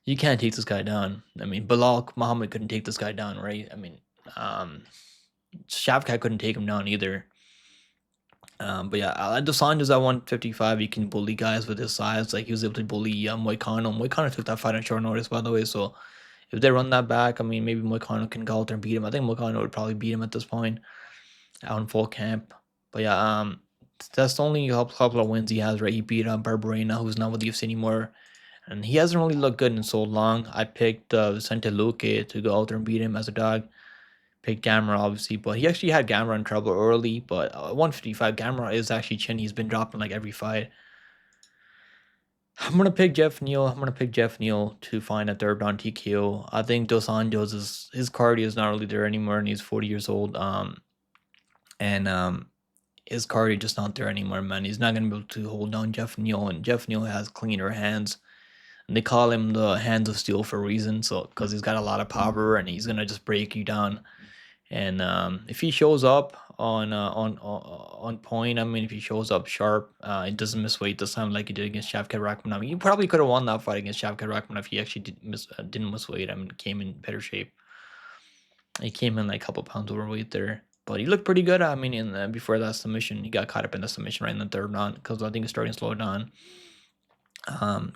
S1: you can't take this guy down. I mean, Bilal Muhammad couldn't take this guy down, right? I mean, Shavkat couldn't take him down either. But yeah, Dos Anjos at 155, he can bully guys with his size. Like he was able to bully Moicano. Moicano took that fight on short notice, by the way. So if they run that back, I mean, maybe Moicano can go out there and beat him. I think Moicano would probably beat him at this point, out in full camp. But yeah, that's the only couple of wins he has, right? He beat Barberena, who's not with the UFC anymore, and he hasn't really looked good in so long. I picked Vicente Luque to go out there and beat him as a dog. Picked Gamera, obviously, but he actually had Gamera in trouble early. But 155, Gamera is actually chin. He's been dropping like every fight. I'm gonna pick Jeff Neal. I'm gonna pick Jeff Neal to find a third round TKO. I think Dos Anjos his cardio is not really there anymore, and he's 40 years old. And his cardio just not there anymore, man. He's not gonna be able to hold down Jeff Neal, and Jeff Neal has cleaner hands. And they call him the Hands of Steel for a reason, so because he's got a lot of power and he's gonna just break you down. And if he shows up on point, I mean, if he shows up sharp, it doesn't miss weight this time like he did against Shavkat Rakhmonov. I mean, he probably could have won that fight against Shavkat Rakhmonov if he actually didn't miss weight. I mean, came in better shape. He came in like a couple pounds overweight there, but he looked pretty good. I mean, before that submission, he got caught up in the submission right in the third round because I think it's starting to slow down.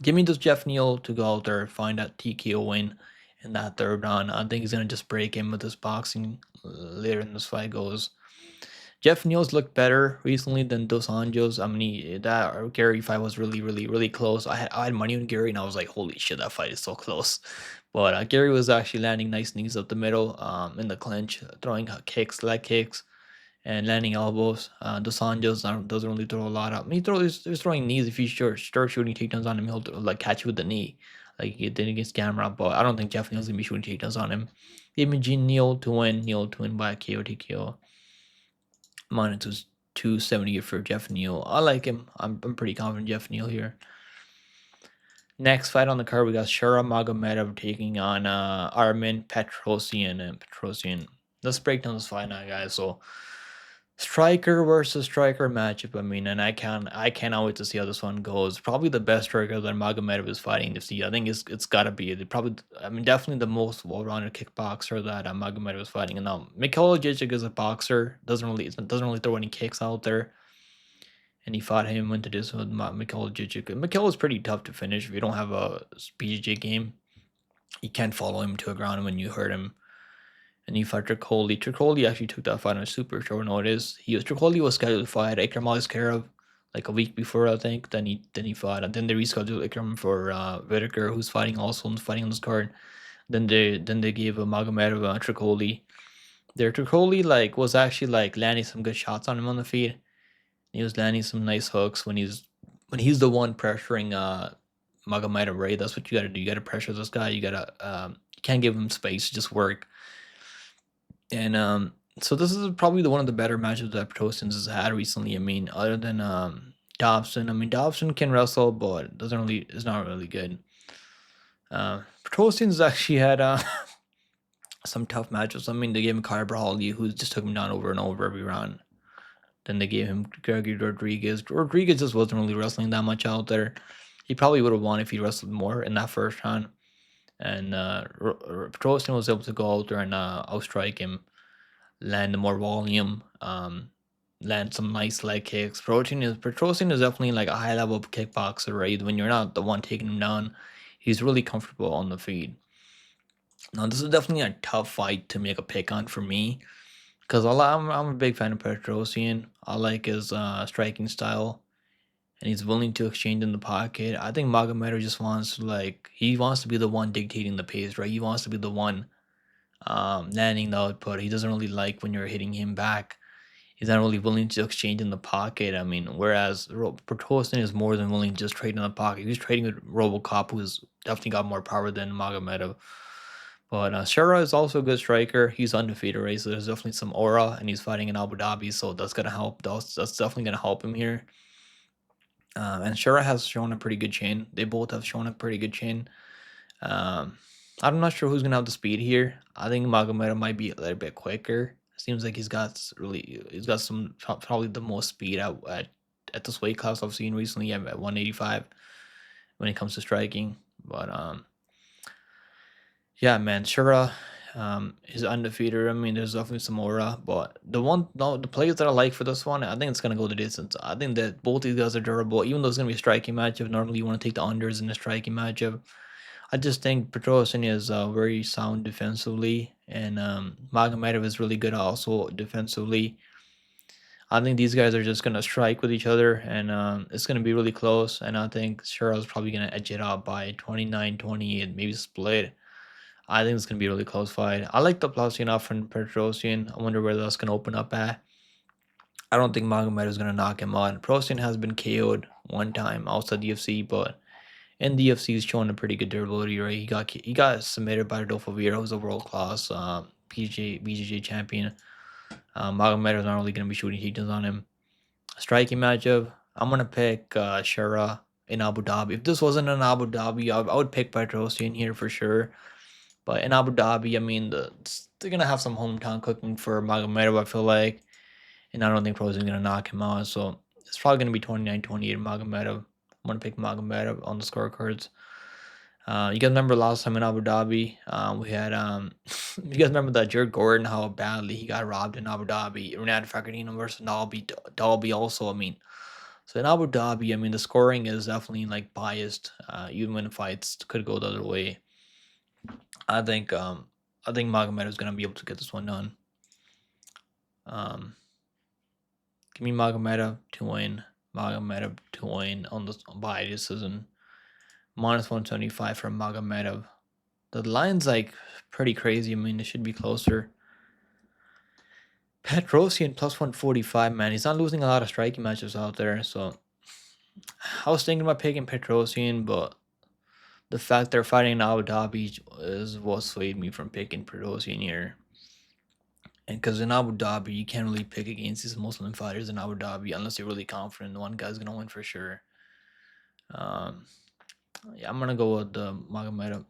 S1: Give me this Jeff Neal to go out there, find that TKO win in that third round. I think he's gonna just break him with his boxing later in this fight goes. Jeff Neal's looked better recently than Dos Anjos. I mean, that Gary fight was really close. I had money on Gary, and I was like, holy shit, that fight is so close. But Gary was actually landing nice knees up the middle, in the clinch, throwing kicks, leg kicks, and landing elbows. Dos Anjos doesn't really throw a lot up. I mean, he's throwing knees. If you start shooting takedowns on him, he'll like catch you with the knee, like he did against Gamera. But I don't think Jeff Neal's gonna be shooting takedowns on him. Give me Neal to win by a KO TKO. Minus was 270 for Jeff Neal. I like him. I'm pretty confident Jeff Neal here. Next fight on the card, we got Nurmagomedov taking on Armin Petrosyan. Let's break down this fight now, guys. So striker versus striker matchup. I mean, and I cannot wait to see how this one goes. Probably the best striker that Magomedov is fighting this year. I think it's gotta be definitely the most well-rounded kickboxer that Magomedov is fighting. And now Mikhail Jijic is a boxer, doesn't really throw any kicks out there. And he fought him, went to this with Mikhail Jijic. Mikhail is pretty tough to finish if you don't have a BJJ game. You can't follow him to a ground when you hurt him. And he fought Cerqueira. Cerqueira actually took that fight on super short notice. Cerqueira was scheduled to fight Ikram Aliskerov like a week before, I think. Then he fought, and then they rescheduled Ikram for Whittaker, who's fighting on this card. Then they gave Magomedov Cerqueira. Cerqueira was actually landing some good shots on him on the feet. He was landing some nice hooks when he's the one pressuring Magomedov, right? That's what you gotta do. You gotta pressure this guy. You can't give him space to just work. And so this is probably one of the better matches that Petrosyan has had recently. I mean, other than Dobson. I mean, Dobson can wrestle, but doesn't really is not really good. Petrosyan's actually had some tough matches. I mean, they gave him Kyle Brawley, who just took him down over and over every round. Then they gave him Gregory Rodriguez. Rodriguez just wasn't really wrestling that much out there. He probably would have won if he wrestled more in that first round. And Petrosyan was able to go out there and outstrike him, land more volume, land some nice leg kicks. Petrosyan is definitely like a high level kickboxer, right? When you're not the one taking him down, he's really comfortable on the feet. Now, this is definitely a tough fight to make a pick on for me because I'm a big fan of Petrosyan. I like his striking style, and he's willing to exchange in the pocket. I think Magomedov just wants to he wants to be the one dictating the pace, right? He wants to be the one landing the output. He doesn't really like when you're hitting him back. He's not really willing to exchange in the pocket. I mean, whereas Petrosyan is more than willing to just trade in the pocket. He's trading with Robocop, who's definitely got more power than Magomedov. But Shara is also a good striker. He's undefeated, right? So there's definitely some aura, and he's fighting in Abu Dhabi, so that's gonna help. That's definitely gonna help him here. And Shara has shown a pretty good chain. They both have shown a pretty good chain. I'm not sure who's gonna have the speed here. I think Magomedov might be a little bit quicker. Seems like he's got some probably the most speed at this weight class I've seen recently at 185 when it comes to striking. But yeah, man, Shura is undefeated. I mean, there's definitely some aura, but the players that I like for this one, I think it's gonna go the distance. I think that both these guys are durable, even though it's gonna be a striking matchup. Normally, you want to take the unders in a striking matchup. I just think Petrosyan is very sound defensively, and Magomedov is really good also defensively. I think these guys are just gonna strike with each other, and it's gonna be really close. And I think Shura is probably gonna edge it out by 29-28, maybe split. I think it's gonna be a really close fight. I like the plus enough from Petrosyan. I wonder where that's gonna open up at. I don't think Magomedov is gonna knock him out. Petrosyan has been KO'd one time outside the UFC, but in the UFC he's showing a pretty good durability, right? He got submitted by Rodolfo Vieira, who's a world class BJJ champion. Magomedov is not really gonna be shooting takedowns on him. Striking matchup, I'm gonna pick Shura in Abu Dhabi. If this wasn't in Abu Dhabi, I would pick Petrosyan here for sure. But in Abu Dhabi, I mean, they're gonna have some hometown cooking for Magomedov, I feel like, and I don't think Petrosyan's gonna knock him out. So it's probably gonna be 29-28 Magomedov. I'm gonna pick Magomedov on the scorecards. You guys remember last time in Abu Dhabi, we had you guys remember that Jared Gordon, how badly he got robbed in Abu Dhabi. Renato Facardino versus Dalby also. I mean, so in Abu Dhabi, I mean the scoring is definitely like biased. Even when fights could go the other way. I think Magomedov is gonna be able to get this one done. Um, Give me Magomedov to win. Magomedov to win on the by decision. Minus 175 from Magomedov. The line's like pretty crazy. I mean, it should be closer. Petrosyan plus 145, man. He's not losing a lot of striking matches out there. So I was thinking about picking Petrosyan, but the fact they're fighting in Abu Dhabi is what swayed me from picking Petrosyan here. And because in Abu Dhabi, you can't really pick against these Muslim fighters in Abu Dhabi unless you're really confident one guy's gonna win for sure. Um, yeah, I'm gonna go with the Magomedov.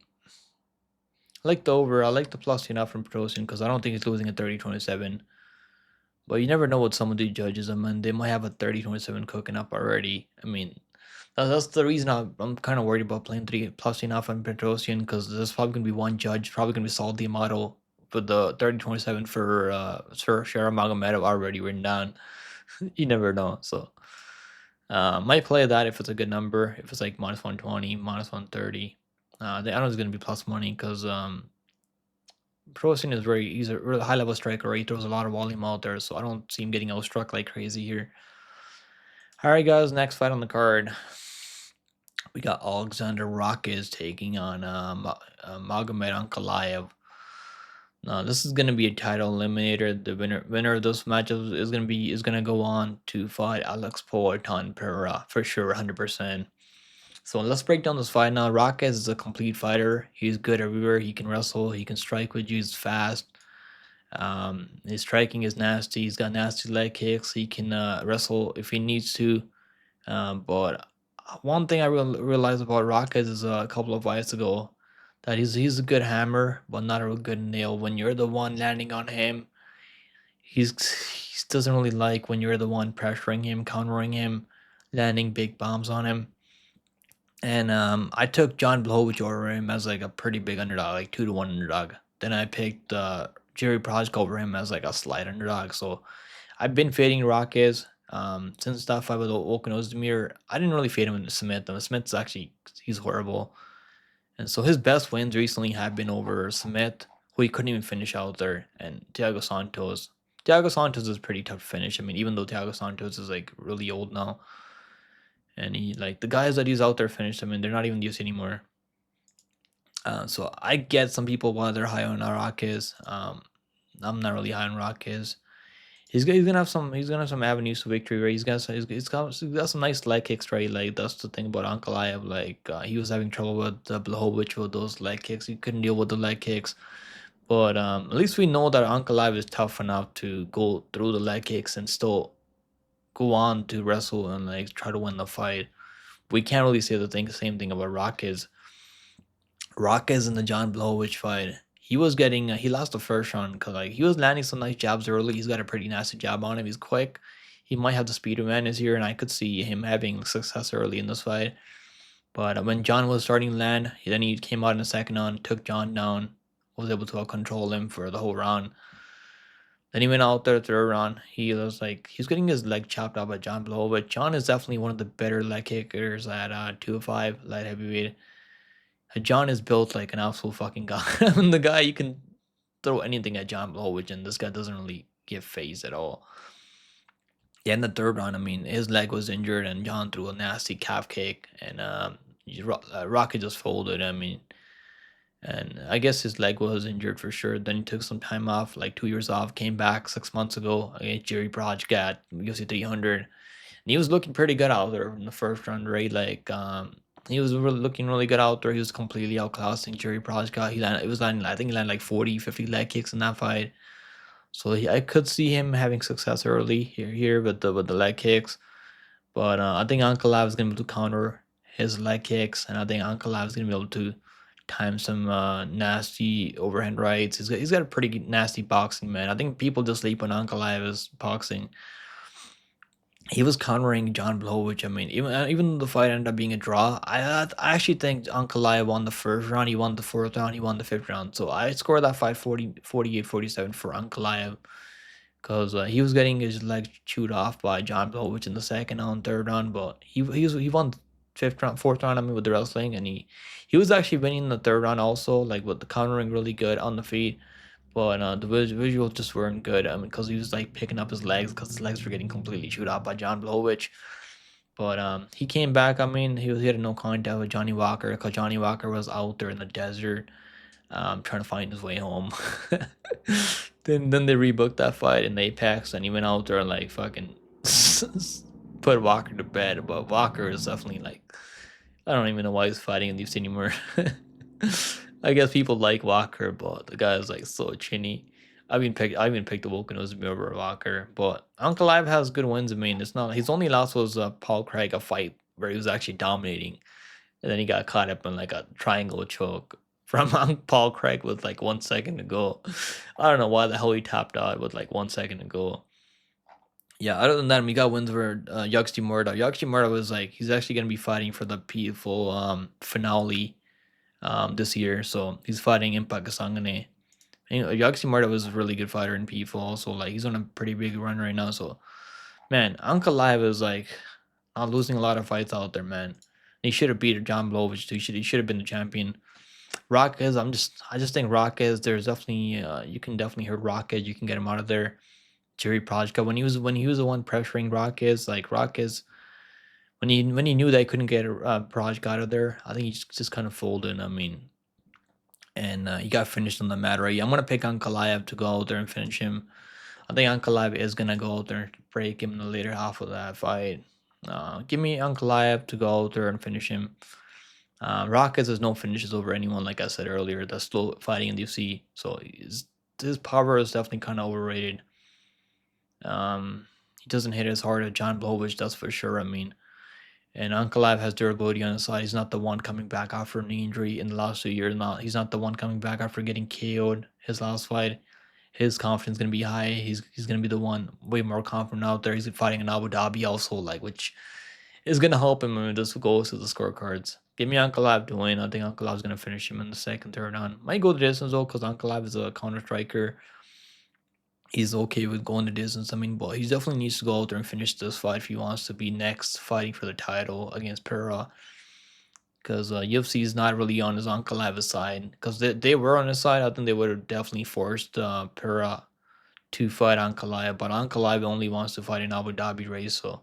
S1: I like the over. I like the plus enough from Petrosyan because I don't think he's losing at 30-27. But you never know what some of these judges. I mean, they might have a 30-27 cooking up already. I mean, that's the reason I'm kind of worried about playing 3 plus enough on Petrosyan because there's probably gonna be one judge, probably gonna be Saul D'Amato with the 30-27 for Shara Magomedov already written down. You never know. So might play that if it's a good number. If it's like minus 120, minus 130. I know it's gonna be plus money because Petrosyan he's a really high level striker. Right? He throws a lot of volume out there, so I don't see him getting outstruck like crazy here. All right, guys. Next fight on the card, we got Alexander Rakić taking on Magomed Ankalaev. Now this is gonna be a title eliminator. The winner of those matchups is gonna go on to fight Alex Poatan Pereira for sure, 100%. So let's break down this fight now. Rakić is a complete fighter. He's good everywhere. He can wrestle. He can strike with you. He's fast. His striking is nasty. He's got nasty leg kicks. He can wrestle if he needs to. But one thing I realized about Rakić is a couple of fights ago that he's a good hammer, but not a real good nail. When you're the one landing on him, he doesn't really like when you're the one pressuring him, countering him, landing big bombs on him. And I took John Blachowicz over him as like a pretty big underdog, like 2-1 underdog. Then I picked Jerry Prochka over him as like a slight underdog. So I've been fading Rakić since that fight with Volkan Ozdemir. I didn't really fade him in the Smith. The Smith's actually he's horrible. And so his best wins recently have been over Smith, who he couldn't even finish out there, and Thiago Santos. Thiago Santos is pretty tough to finish. I mean, even though Thiago Santos is like really old now, and he like the guys that he's out there finished him, and they're not even used anymore. So I get some people why they're high on Rakić. I'm not really high on Rakić. He's gonna have some avenues to victory where he's got some nice leg kicks, right? Like that's the thing about Ankalaev. Like he was having trouble with Blachowicz with those leg kicks. He couldn't deal with the leg kicks. But at least we know that Ankalaev is tough enough to go through the leg kicks and still go on to wrestle and like try to win the fight. We can't really say the same thing about Rakić. Rakić in the John Blachowicz fight, he was getting he lost the first round because like he was landing some nice jabs early. He's got a pretty nasty jab on him. He's quick. He might have the speed advantage here, and I could see him having success early in this fight. But when John was starting to land, then he came out in the second round, took John down, was able to control him for the whole round. Then he went out there third round. He was like he's getting his leg chopped off by John Blachowicz. John is definitely one of the better leg kickers at 205 light heavyweight. John is built like an absolute fucking god. I mean, the guy, you can throw anything at John Blachowicz, and this guy doesn't really give phase at all. Yeah, in the third round, I mean, his leg was injured, and John threw a nasty calf kick, and Rocky just folded. I mean, and I guess his leg was injured for sure. Then he took some time off, like 2 years off, came back 6 months ago against Jerry Prochka at UFC 300. And he was looking pretty good out there in the first round, right? Like, he was looking really good out there. He was completely outclassing Jerry Prochka. I think he landed like 40, 50 leg kicks in that fight. So I could see him having success early here with the leg kicks. But I think Ankalaev is going to be able to counter his leg kicks. And I think Ankalaev is going to be able to time some nasty overhand rights. He's got a pretty nasty boxing, man. I think people just sleep on Ankalaev's boxing. He was countering John Blachowicz. I mean, even though the fight ended up being a draw, I actually think Ankalaev won the first round. He won the fourth round. He won the fifth round. So I scored that fight 48-47 for Ankalaev because he was getting his legs chewed off by John Blachowicz in the second and third round. But he won the fifth round, fourth round. I mean, with the wrestling, and he was actually winning the third round also, like with the countering really good on the feet. But the visuals just weren't good. I mean, because he was like picking up his legs because his legs were getting completely chewed out by John Blachowicz. But he came back. I mean, he had a no contact with Johnny Walker because Johnny Walker was out there in the desert, trying to find his way home. then they rebooked that fight in Apex, and he went out there and like fucking put Walker to bed. But Walker is definitely like, I don't even know why he's fighting in these anymore. I guess people like Walker, but the guy is like so chinny. I even picked the Volkanovski over Walker, but Ankalaev has good wins. I mean, it's not his only loss was Paul Craig, a fight where he was actually dominating, and then he got caught up in like a triangle choke from Paul Craig with like 1 second to go. I don't know why the hell he tapped out with like 1 second to go. Yeah, other than that, we got wins for Yuxti Murda. Yuxti Murda was like he's actually gonna be fighting for the PFL finale this year, so he's fighting in Pakistan. Yuxti Murda was a really good fighter in PFL, so like he's on a pretty big run right now. So man, Ankalaev is like not losing a lot of fights out there, man. He should have beat John Blachowicz too. He should have been the champion. Rakić, I just think Rakić. There's definitely you can definitely hurt Rakić. You can get him out of there. Jerry Prochka when he was the one pressuring Rakić, like Rakić. When he knew that he couldn't get Prochka out of there, I think he just kind of folded. I mean, and he got finished on the mat, right? I'm gonna pick Ankalaev to go out there and finish him. I think Ankalaev is gonna go out there and break him in the later half of that fight. Give me Ankalaev to go out there and finish him. Rakić has no finishes over anyone, like I said earlier. That's still fighting in the UFC, so his power is definitely kind of overrated. He doesn't hit as hard as John Blowich, that's for sure. I mean, and Ankalaev has durability on his side. He's not the one coming back after a knee injury in the last 2 years. Not he's not the one coming back after getting KO'd his last fight. His confidence is gonna be high. He's gonna be the one way more confident out there. He's fighting in Abu Dhabi also, like, which is gonna help him when this goes to the scorecards. Give me Ankalaev to win. I think Ankalaev's gonna finish him in the second, third round. Might go the distance though, because Ankalaev is a counter striker. He's okay with going the distance. I mean, but he definitely needs to go out there and finish this fight if he wants to be next fighting for the title against Pereira. Because UFC is not really on his Ankalaev's side. Because they were on his side, I think they would have definitely forced Pereira to fight Ankalaev. But Ankalaev only wants to fight in Abu Dhabi race, so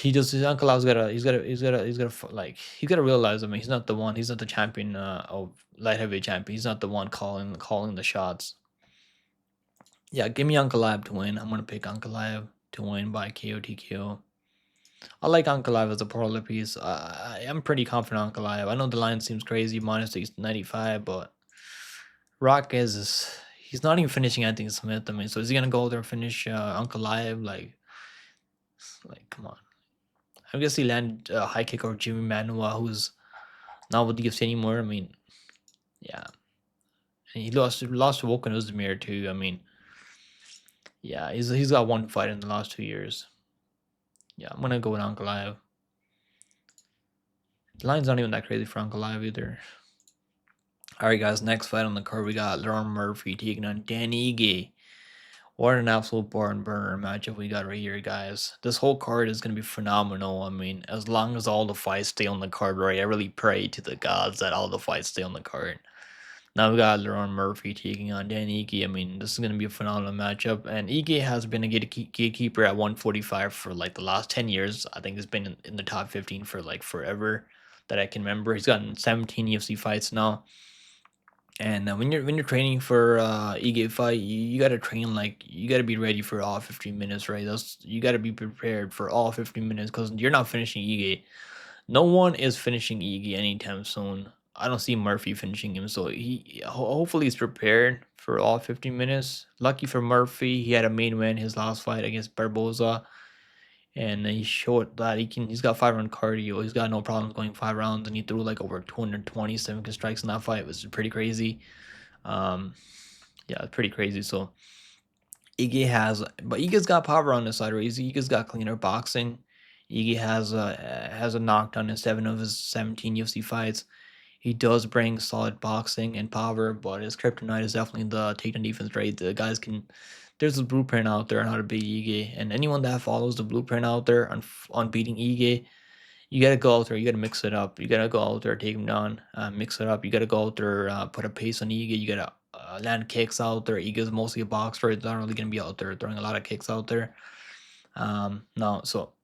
S1: his Ankalaev's gotta realize. I mean, he's not the one. He's not the champion of light heavyweight champion. He's not the one calling the shots. Yeah, give me Ankalaev to win. I'm gonna pick Ankalaev to win by KO TKO. I like Ankalaev as a parlay piece. I'm pretty confident Ankalaev. I know the line seems crazy, minus 95, but Rock he's not even finishing Anthony Smith. I mean, so is he gonna go there and finish Ankalaev? Like, come on. I guess he landed a high kick over Jimmy Manuwa, who's not with the UFC anymore. I mean, yeah, and he lost to Volkan Ozdemir too. I mean, yeah, he's got one fight in the last 2 years. Yeah, I'm gonna go with Ankalaev. The line's not even that crazy for Ankalaev either. Alright guys, next fight on the card we got Lauren Murphy taking on Dan Ige. What an absolute barn burner matchup we got right here, guys. This whole card is gonna be phenomenal. I mean, as long as all the fights stay on the card, right? I really pray to the gods that all the fights stay on the card. Now we got Lauren Murphy taking on Dan Ige. I mean, this is going to be a phenomenal matchup. And Ige has been a gatekeeper at 145 for like the last 10 years. I think he's been in the top 15 for like forever that I can remember. He's gotten 17 UFC fights now. And when you're training for Ige fight, you got to train like you got to be ready for all 15 minutes, right? You got to be prepared for all 15 minutes because you're not finishing Ige. No one is finishing Ige anytime soon. I don't see Murphy finishing him, so hopefully he's prepared for all 15 minutes. Lucky for Murphy, he had a main win his last fight against Barboza, and he showed that he's got 5-round cardio. He's got no problems going 5 rounds, and he threw like over 227 strikes in that fight, which is pretty crazy. Yeah, it's pretty crazy. So Ige's got power on the side, right? Ige's got cleaner boxing. Ige has a knockdown in 7 of his 17 UFC fights. He does bring solid boxing and power, but his kryptonite is definitely the takedown defense, right? There's a blueprint out there on how to beat Ige, and anyone that follows the blueprint out there on beating Ige, you gotta go out there, you gotta mix it up. You gotta go out there, take him down, mix it up. You gotta go out there, put a pace on Ige. You gotta land kicks out there. Ige's mostly a boxer. It's not really gonna be out there throwing a lot of kicks out there.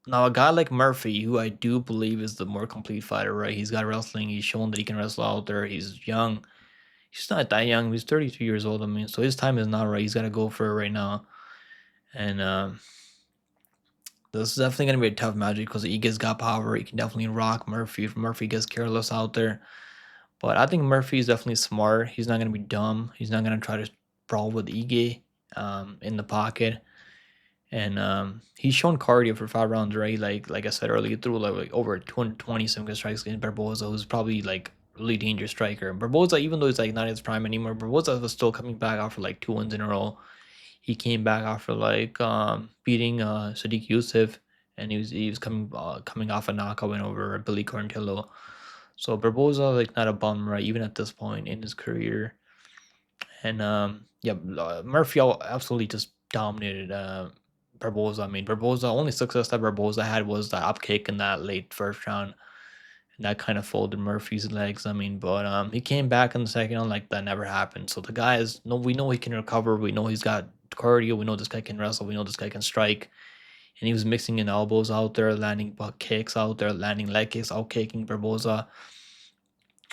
S1: Now a guy like Murphy, who I do believe is the more complete fighter, right? He's got wrestling. He's shown that he can wrestle out there. He's young. He's not that young. He's 32 years old. I mean, so his time is not right. He's got to go for it right now. And this is definitely going to be a tough match because Ige's got power. He can definitely rock Murphy if Murphy gets careless out there. But I think Murphy is definitely smart. He's not going to be dumb. He's not going to try to brawl with Ige in the pocket. And he's shown cardio for 5 rounds, right? Like I said earlier, he threw like over 227 strikes against Barboza, who's probably like really dangerous striker. Barboza, even though he's like not in his prime anymore, Barboza was still coming back after like 2 wins in a row. He came back after like beating Sadiq Youssef, and he was coming off a knockout win over Billy Quarantillo. So Barboza like not a bum, right? Even at this point in his career. And Murphy absolutely just dominated Barboza. I mean, Barboza, only success that Barboza had was that up kick in that late first round, and that kind of folded Murphy's legs. I mean, but he came back in the second round like that never happened. So the guy we know he can recover. We know he's got cardio. We know this guy can wrestle. We know this guy can strike. And he was mixing in elbows out there, landing butt kicks out there, landing leg kicks, out kicking Barboza.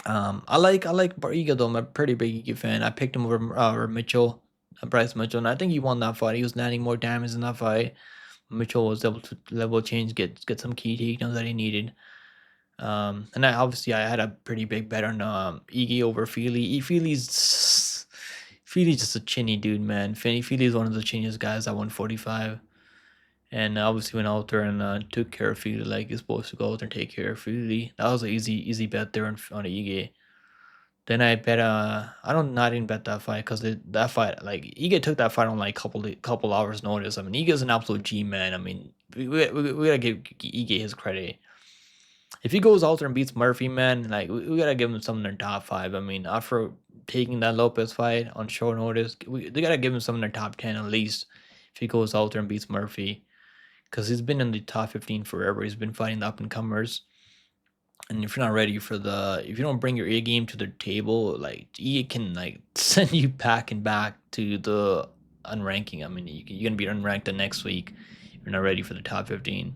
S1: I like Ige though. I'm a pretty big Ige fan. I picked him over Mitchell. Bryce Mitchell, and I think he won that fight. He was landing more damage in that fight. Mitchell was able to level change, get some key takedowns that he needed. And I had a pretty big bet on Ige over Feely. Feely's Feely's just a chinny dude, man. Feely's one of the chinniest guys at 145. And obviously went out there and took care of Feely like he's supposed to go out there and take care of Feely. That was an easy bet there on Ige. Then I bet I don't not even bet that fight because that fight like Ige took that fight on like couple hours notice. I mean Ige's an absolute G man. I mean we gotta give Ige his credit. If he goes out there and beats Murphy, man, like we gotta give him some in their top 5. I mean after taking that Lopez fight on short notice, they gotta give him some in their top 10 at least. If he goes out there and beats Murphy, because he's been in the top 15 forever. He's been fighting the up and comers. And if you're not ready for if you don't bring your A game to the table, like it can like send you back and back to the unranking. I mean, you're gonna be unranked the next week if you're not ready for the top 15.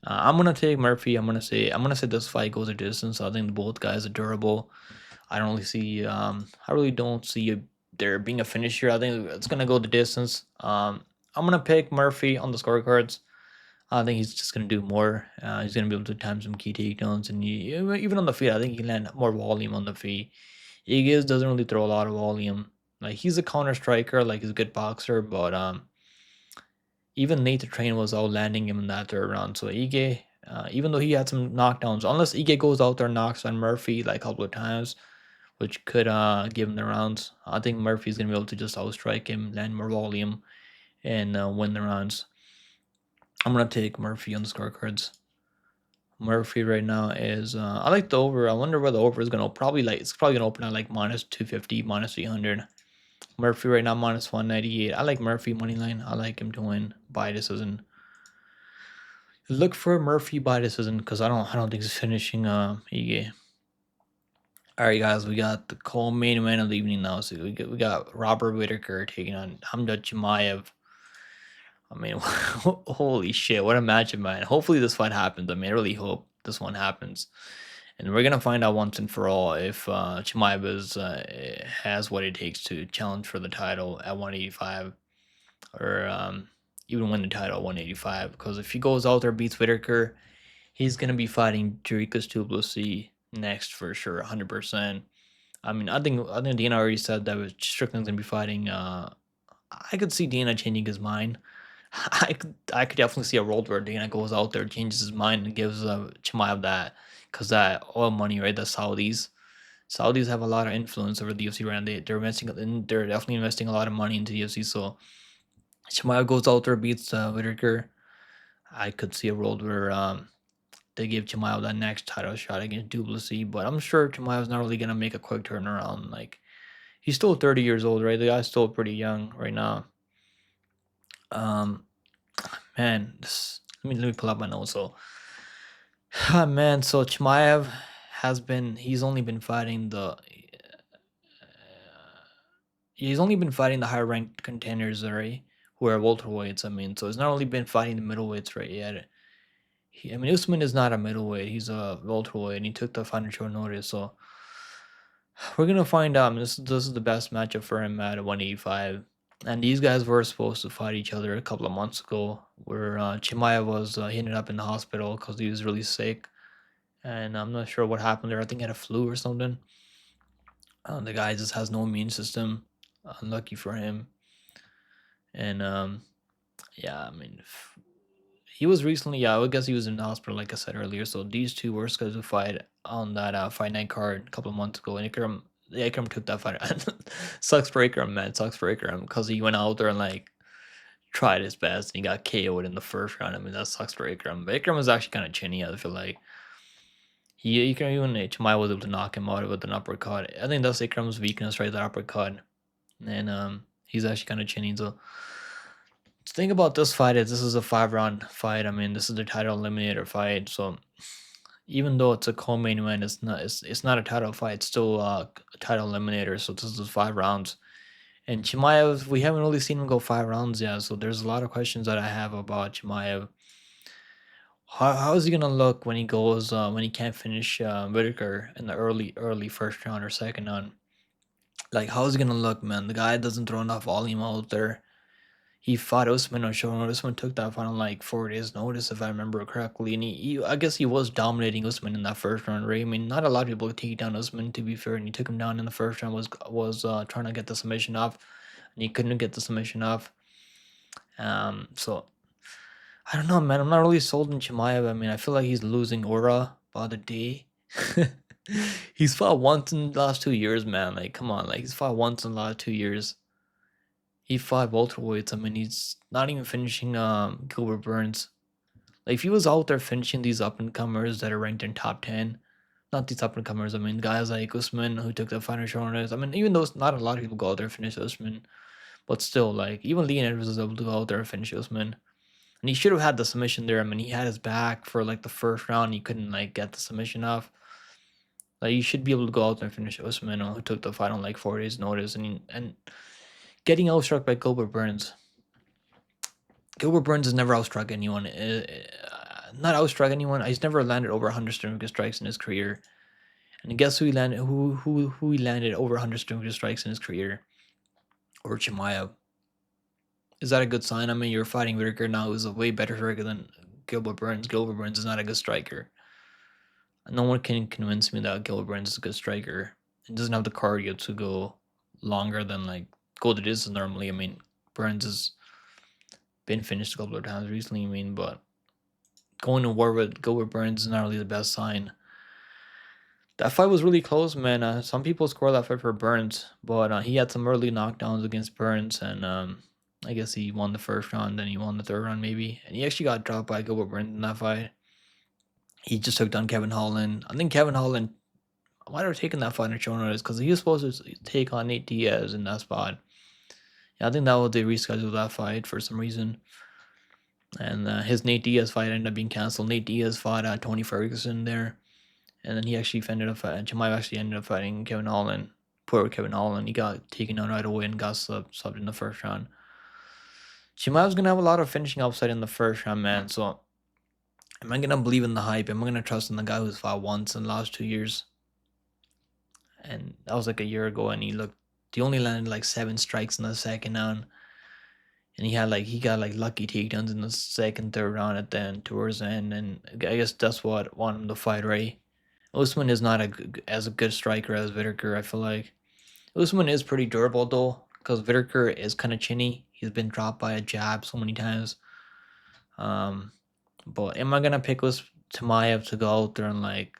S1: I'm gonna take Murphy. I'm gonna say this fight goes a distance. I think both guys are durable. I don't really see. I really don't see there being a finish here. I think it's gonna go the distance. I'm gonna pick Murphy on the scorecards. I think he's just going to do more. He's going to be able to time some key takedowns. And even on the feet, I think he can land more volume on the feet. Igis doesn't really throw a lot of volume. Like, he's a counter striker, like, he's a good boxer. But even Nate the Train was out landing him in that third round. So Ige, even though he had some knockdowns, unless Ige goes out there and knocks on Murphy like a couple of times, which could give him the rounds, I think Murphy's going to be able to just outstrike him, land more volume, and win the rounds. I'm gonna take Murphy on the scorecards. Murphy right now is I like the over. I wonder where the over is gonna it's probably gonna open at like minus 250, minus 300. Murphy right now minus 198. I like Murphy money line. I like him to win by decision. Look for Murphy by decision because I don't think he's finishing Ige. Alright guys, we got the co-main event of the evening now. So we got Robert Whittaker taking on Hamza Chimaev. I mean, holy shit, what a matchup, man. Hopefully this fight happens. I mean, I really hope this one happens. And we're going to find out once and for all if Chimaev has what it takes to challenge for the title at 185 or even win the title at 185. Because if he goes out there beats Whittaker, he's going to be fighting Dricus Duplessis next for sure, 100%. I mean, I think Dana already said that Strickland's going to be fighting. I could see Dana changing his mind. I could definitely see a world where Dana goes out there, changes his mind, and gives Chimaev that, because that oil money, right? The Saudis have a lot of influence over the UFC right now. They're definitely investing a lot of money into the UFC. So Chimaev goes out there, beats Whittaker. I could see a world where they give Chimaev that next title shot against Duplessis, but I'm sure Chimaev's not really gonna make a quick turnaround. Like, he's still 30 years old, right? The guy's still pretty young right now. Man, let me pull up my notes. So, man, so Chimaev he's only been fighting the higher ranked contenders, right? Who are welterweights. I mean, so he's not only been fighting the middleweights, right? Yet, Usman is not a middleweight; he's a welterweight, and he took the fight on short notice. So, we're gonna find out. This is the best matchup for him at 185. And these guys were supposed to fight each other a couple of months ago, where Chimaev was he ended up in the hospital because he was really sick, and I'm not sure what happened there. I think he had a flu or something. The guy just has no immune system. Unlucky for him. And yeah, I mean, he was recently. Yeah, I guess he was in the hospital, like I said earlier. So these two were scheduled to fight on that fight night card a couple of months ago, and Ikram took that fight. Sucks for Ikram, man. Sucks for Ikram because he went out there and like tried his best and he got KO'd in the first round. I mean, that sucks for Ikram. But Ikram was actually kind of chinny. I feel like even Chimaev was able to knock him out with an uppercut. I think that's Ikram's weakness, right? That uppercut. And he's actually kind of chinny. So the thing about this fight is this is a 5-round fight. I mean, this is the title eliminator fight. So even though it's a co-main event, it's not a title fight. It's still a title eliminator. So this is 5 rounds. And Chimaev, we haven't really seen him go 5 rounds yet. So there's a lot of questions that I have about Chimaev. How is he gonna look when he goes when he can't finish Whittaker in the early first round or second round? Like, how is he gonna look, man? The guy doesn't throw enough volume out there. he fought Usman on short notice. Usman took that fight on like 4 days' notice, if I remember correctly. And I guess he was dominating Usman in that first round, right? I mean, not a lot of people could take down Usman, to be fair. And he took him down in the first round. Was trying to get the submission off, and he couldn't get the submission off. So I don't know, man. I'm not really sold in Chimaev. I mean, I feel like he's losing aura by the day. He's fought once in the last 2 years, man. Like, come on, like he's fought once in the last 2 years. He fought welterweights. I mean, he's not even finishing Gilbert Burns. Like, if he was out there finishing these up and comers that are ranked in top 10, not these up and comers. I mean, guys like Usman who took the final shoulders. I mean, even though not a lot of people go out there and finish Usman, but still, like even Leon Edwards was able to go out there and finish Usman. And he should have had the submission there. I mean, he had his back for like the first round. He couldn't like get the submission off. Like, you should be able to go out there and finish Usman, who took the fight on like 4 days' notice, and getting outstruck by Gilbert Burns. Gilbert Burns has never outstruck anyone. Not outstruck anyone. He's never landed over 100 significant strikes in his career. And guess who he landed? Who he landed over 100 significant strikes in his career? Or Chimaev. Is that a good sign? I mean, you're fighting Whittaker now, who's a way better striker than Gilbert Burns. Gilbert Burns is not a good striker. No one can convince me that Gilbert Burns is a good striker. He doesn't have the cardio to go longer than like go the distance normally. I mean, Burns has been finished a couple of times recently. I mean, but going to war with Gilbert Burns is not really the best sign. That fight was really close, man. Some people score that fight for Burns, but he had some early knockdowns against Burns, and I guess he won the first round, then he won the third round maybe, and he actually got dropped by Gilbert Burns in that fight. He just took down Kevin Holland. I think Kevin Holland might have taken that fight in short notice because he was supposed to take on Nate Diaz in that spot. Yeah, I think that was they rescheduled that fight for some reason. And his Nate Diaz fight ended up being canceled. Nate Diaz fought Tony Ferguson there. And then he actually ended up fighting, Chimaev actually ended up fighting Kevin Holland. Poor Kevin Holland. He got taken down right away and got subbed in the first round. Chimaev's going to have a lot of finishing upside in the first round, man. So, am I going to believe in the hype? Am I going to trust in the guy who's fought once in the last 2 years? And that was like a year ago, and he only landed like 7 strikes in the second round. And he got lucky takedowns in the second, third round at the end, towards the end. And I guess that's what won him the fight, right? Usman is not as a good striker as Whittaker, I feel like. Usman is pretty durable, though, because Whittaker is kind of chinny. He's been dropped by a jab so many times. But am I going to pick Chimaev to go out there and, like...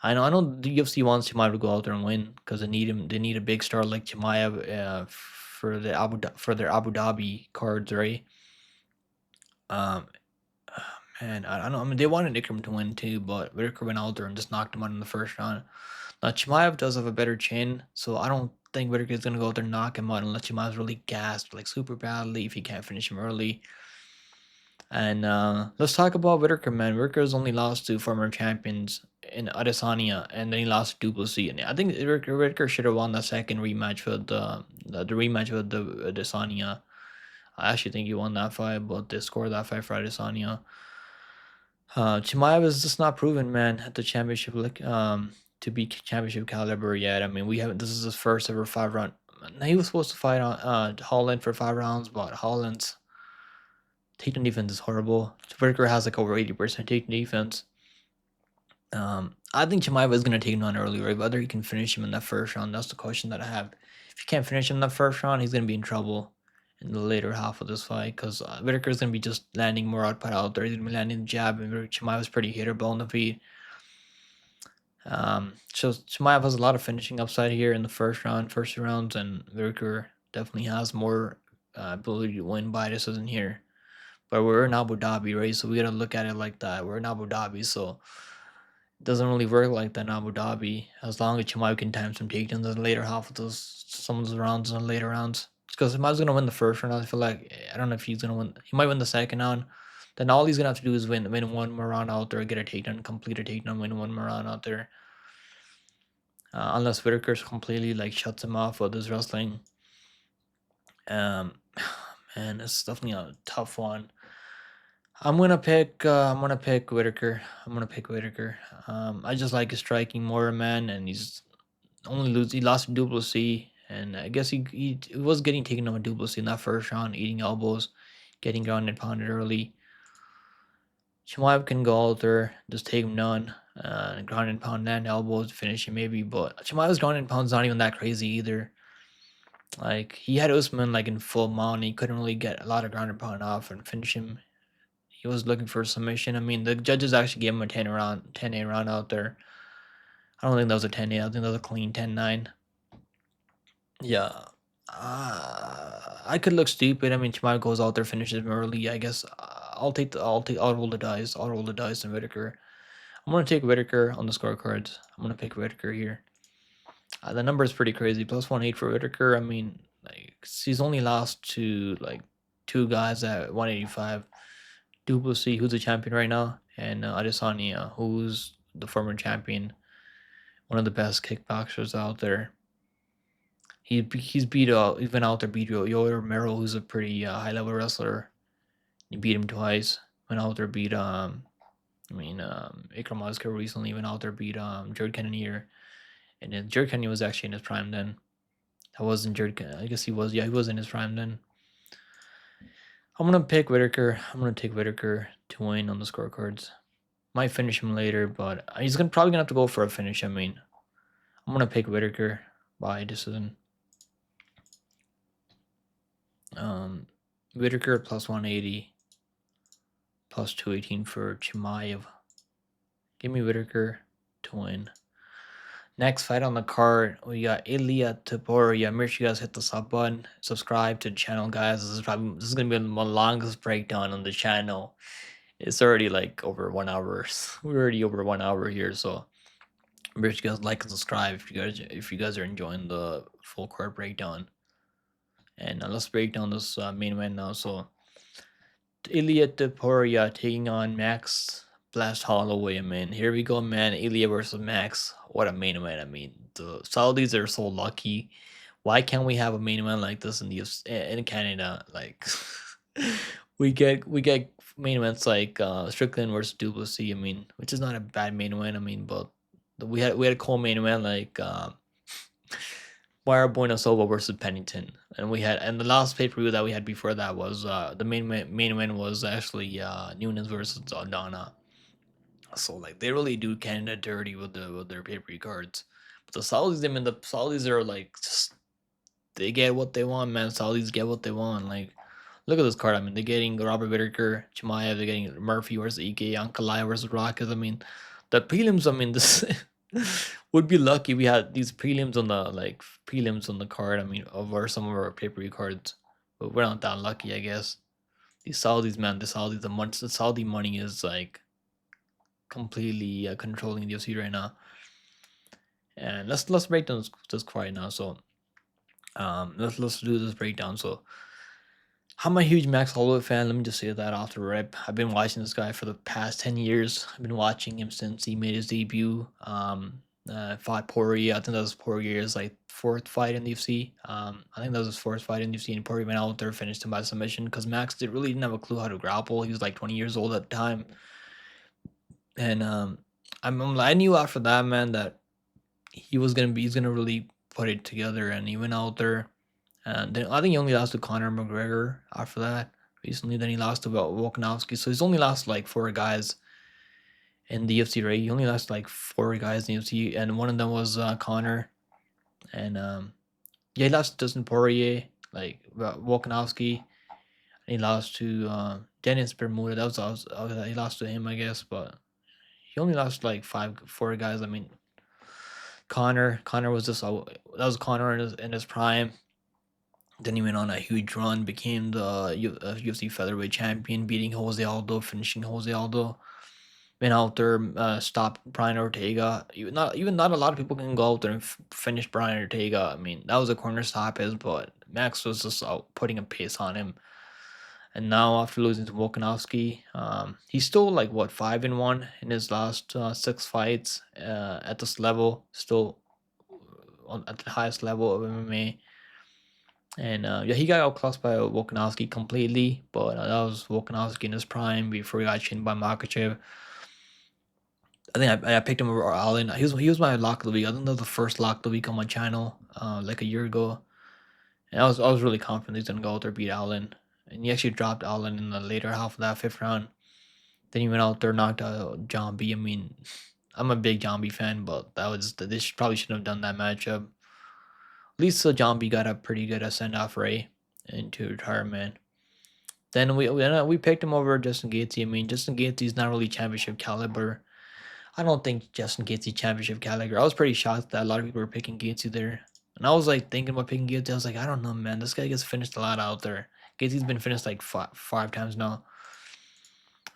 S1: I know the UFC wants Chimaev to go out there and win because they need him. They need a big star like Chimaev for their Abu Dhabi cards, right? Man, I don't know. I mean, they wanted Ikram to win too, but Whittaker went out there and just knocked him out in the first round. Now, Chimaev does have a better chin, so I don't think Whittaker is going to go out there and knock him out unless Chimaev's really gassed, like, super badly if he can't finish him early. And let's talk about Whittaker, man. Whittaker's only lost to former champions in Adesanya, and then he lost to Duplessis. And I think Whittaker should have won the second rematch with the rematch with the Adesanya. I actually think he won that fight, but they scored that fight for Adesanya. Chimaev is just not proven, man, at the championship, to be championship caliber yet. I mean, this is his first ever 5-round. He was supposed to fight on Holland for 5 rounds, but Holland's takedown defense is horrible. Whittaker has like over 80% takedown defense. I think Chimaev is going to take him down early, right? Whether he can finish him in that first round, that's the question that I have. If he can't finish him in that first round, he's going to be in trouble in the later half of this fight because Whittaker is going to be just landing more output out there. He's going to be landing the jab, and Chimaev is pretty hittable on the feet. So Chimaev has a lot of finishing upside here in the first rounds, and Whittaker definitely has more ability to win by decision here. But we're in Abu Dhabi, right? So we got to look at it like that. We're in Abu Dhabi, so it doesn't really work like that in Abu Dhabi. As long as Chimaev can time some takedowns in the later half of some of those rounds in the later rounds. Because Chimaev's going to win the first round. I feel like, I don't know if he's going to win. He might win the second round. Then all he's going to have to do is win one more round out there, get a takedown, complete a takedown, win one more round out there. Unless Whittaker completely like shuts him off with his wrestling. Man, it's definitely a tough one. I'm gonna pick Whittaker. I just like his striking more, man, and he lost to Duplessis, and I guess he was getting taken on Duplessis in that first round, eating elbows, getting ground and pounded early. Chimaev can go out there, just take him down, ground and pound and elbows, finish him maybe. But Chimaev's ground and pound's not even that crazy either. Like he had Usman like in full mount, he couldn't really get a lot of ground and pound off and finish him. He was looking for a submission. I mean, the judges actually gave him a 10-8 round out there. I don't think that was a 10-8. I think that was a clean 10-9. Yeah. I could look stupid. I mean, Chimaev goes out there, finishes him early. I guess I'll roll the dice. I'll roll the dice on Whittaker. I'm gonna take Whittaker on the scorecards. I'm gonna pick Whittaker here. The number is pretty crazy. +180 for Whittaker. I mean, like he's only lost to like 2 guys at 185. Duplessis, who's the champion right now, and Adesanya, who's the former champion, one of the best kickboxers out there. He's beat out there, beat Yoel Romero, who's a pretty high level wrestler. He beat him twice. Went out there, beat Ikram Oskar recently. Went out there, beat Jared Cannonier, and then Jared Cannonier was actually in his prime then. That wasn't Jared. I guess he was. Yeah, he was in his prime then. I'm gonna pick Whittaker. I'm gonna take Whittaker to win on the scorecards. Might finish him later, but he's probably gonna have to go for a finish. I mean, I'm gonna pick Whittaker by decision. Whittaker +180, +218 for Chimaev. Give me Whittaker to win. Next fight on the card, we got Ilia Topuria. Make sure you guys hit the sub button, subscribe to the channel, guys. This is gonna be the longest breakdown on the channel. It's already like over 1 hour. We're already over 1 hour here, so make sure you guys like and subscribe if you guys are enjoying the full card breakdown. And let's break down this main event now. So Ilia Topuria taking on Max Blast Holloway. I mean, here we go, man. Ilia versus Max. What a main event. I mean, the Saudis are so lucky. Why can't we have a main event like this in Canada? Like we get main events like Strickland versus Duplessis. I mean, which is not a bad main event. I mean, but we had a cool main event like Bueno Silva versus Pennington, and the last pay-per-view that we had before that was the main event was actually Nunes versus Aldana. So like they really do Canada dirty with their pay-per-view cards. But the Saudis, I mean, the Saudis are like just they get what they want, man. Saudis get what they want. Like look at this card. I mean, they're getting Robert Whittaker, Chimaev, they're getting Murphy versus Ike, Ankalaev versus Rakić. I mean, the prelims. I mean, this would be lucky we had these prelims on the card. I mean, over some of our pay-per-view cards, but we're not that lucky, I guess. These Saudis, man, the Saudi money is like completely controlling the UFC right now. And let's break down this card now. So, let's do this breakdown. So, I'm a huge Max Holloway fan. Let me just say that off the rip. I've been watching this guy for the past 10 years. I've been watching him since he made his debut. Fought Poirier. I think that was Poirier's like 4th fight in the UFC. I think that was his 4th fight in the UFC, and Poirier went out there, finished him by submission because Max really didn't have a clue how to grapple. He was like 20 years old at the time, and I knew after that, man, that he's gonna really put it together, and he went out there. And then I think he only lost to Conor McGregor after that recently. Then he lost to Volkanovski. So he's only lost like 4 guys in the UFC, right? He only lost like 4 guys in the UFC, and one of them was Conor. And yeah, he lost to Dustin Poirier, like Volkanovski. And he lost to Dennis Bermuda. He lost to him, I guess, but he only lost like 4 guys. I mean, Conor was just that was Conor in his prime. Then he went on a huge run, became the UFC featherweight champion, beating Jose Aldo, finishing Jose Aldo. Went out there, stopped Brian Ortega. Not a lot of people can go out there and finish Brian Ortega. I mean, that was a corner stoppage, but Max was just out putting a pace on him. And now after losing to Volkanovski, he's still like 5-1 in his last 6 fights at this level, still at the highest level of MMA. And yeah, he got outclassed by Volkanovski completely, but that was Volkanovski in his prime before he got chinned by Makhachev. I think I picked him over Allen. He was my lock of the week. I think that was the first lock of the week on my channel like a year ago. And I was really confident he's gonna go out there beat Allen, and he actually dropped Allen in the later half of that 5th round. Then he went out there, knocked out John B. I mean, I'm a big John B fan, but this probably shouldn't have done that matchup. At least John B got a pretty good send off Ray into retirement. Then we picked him over Justin Gaethje. I mean, Justin Gaethje's not really championship caliber. I don't think Justin Gaethje championship caliber. I was pretty shocked that a lot of people were picking Gaethje there, and I was like thinking about picking Gaethje. I was like, I don't know, man. This guy gets finished a lot out there. Gaethje's been finished like five times now.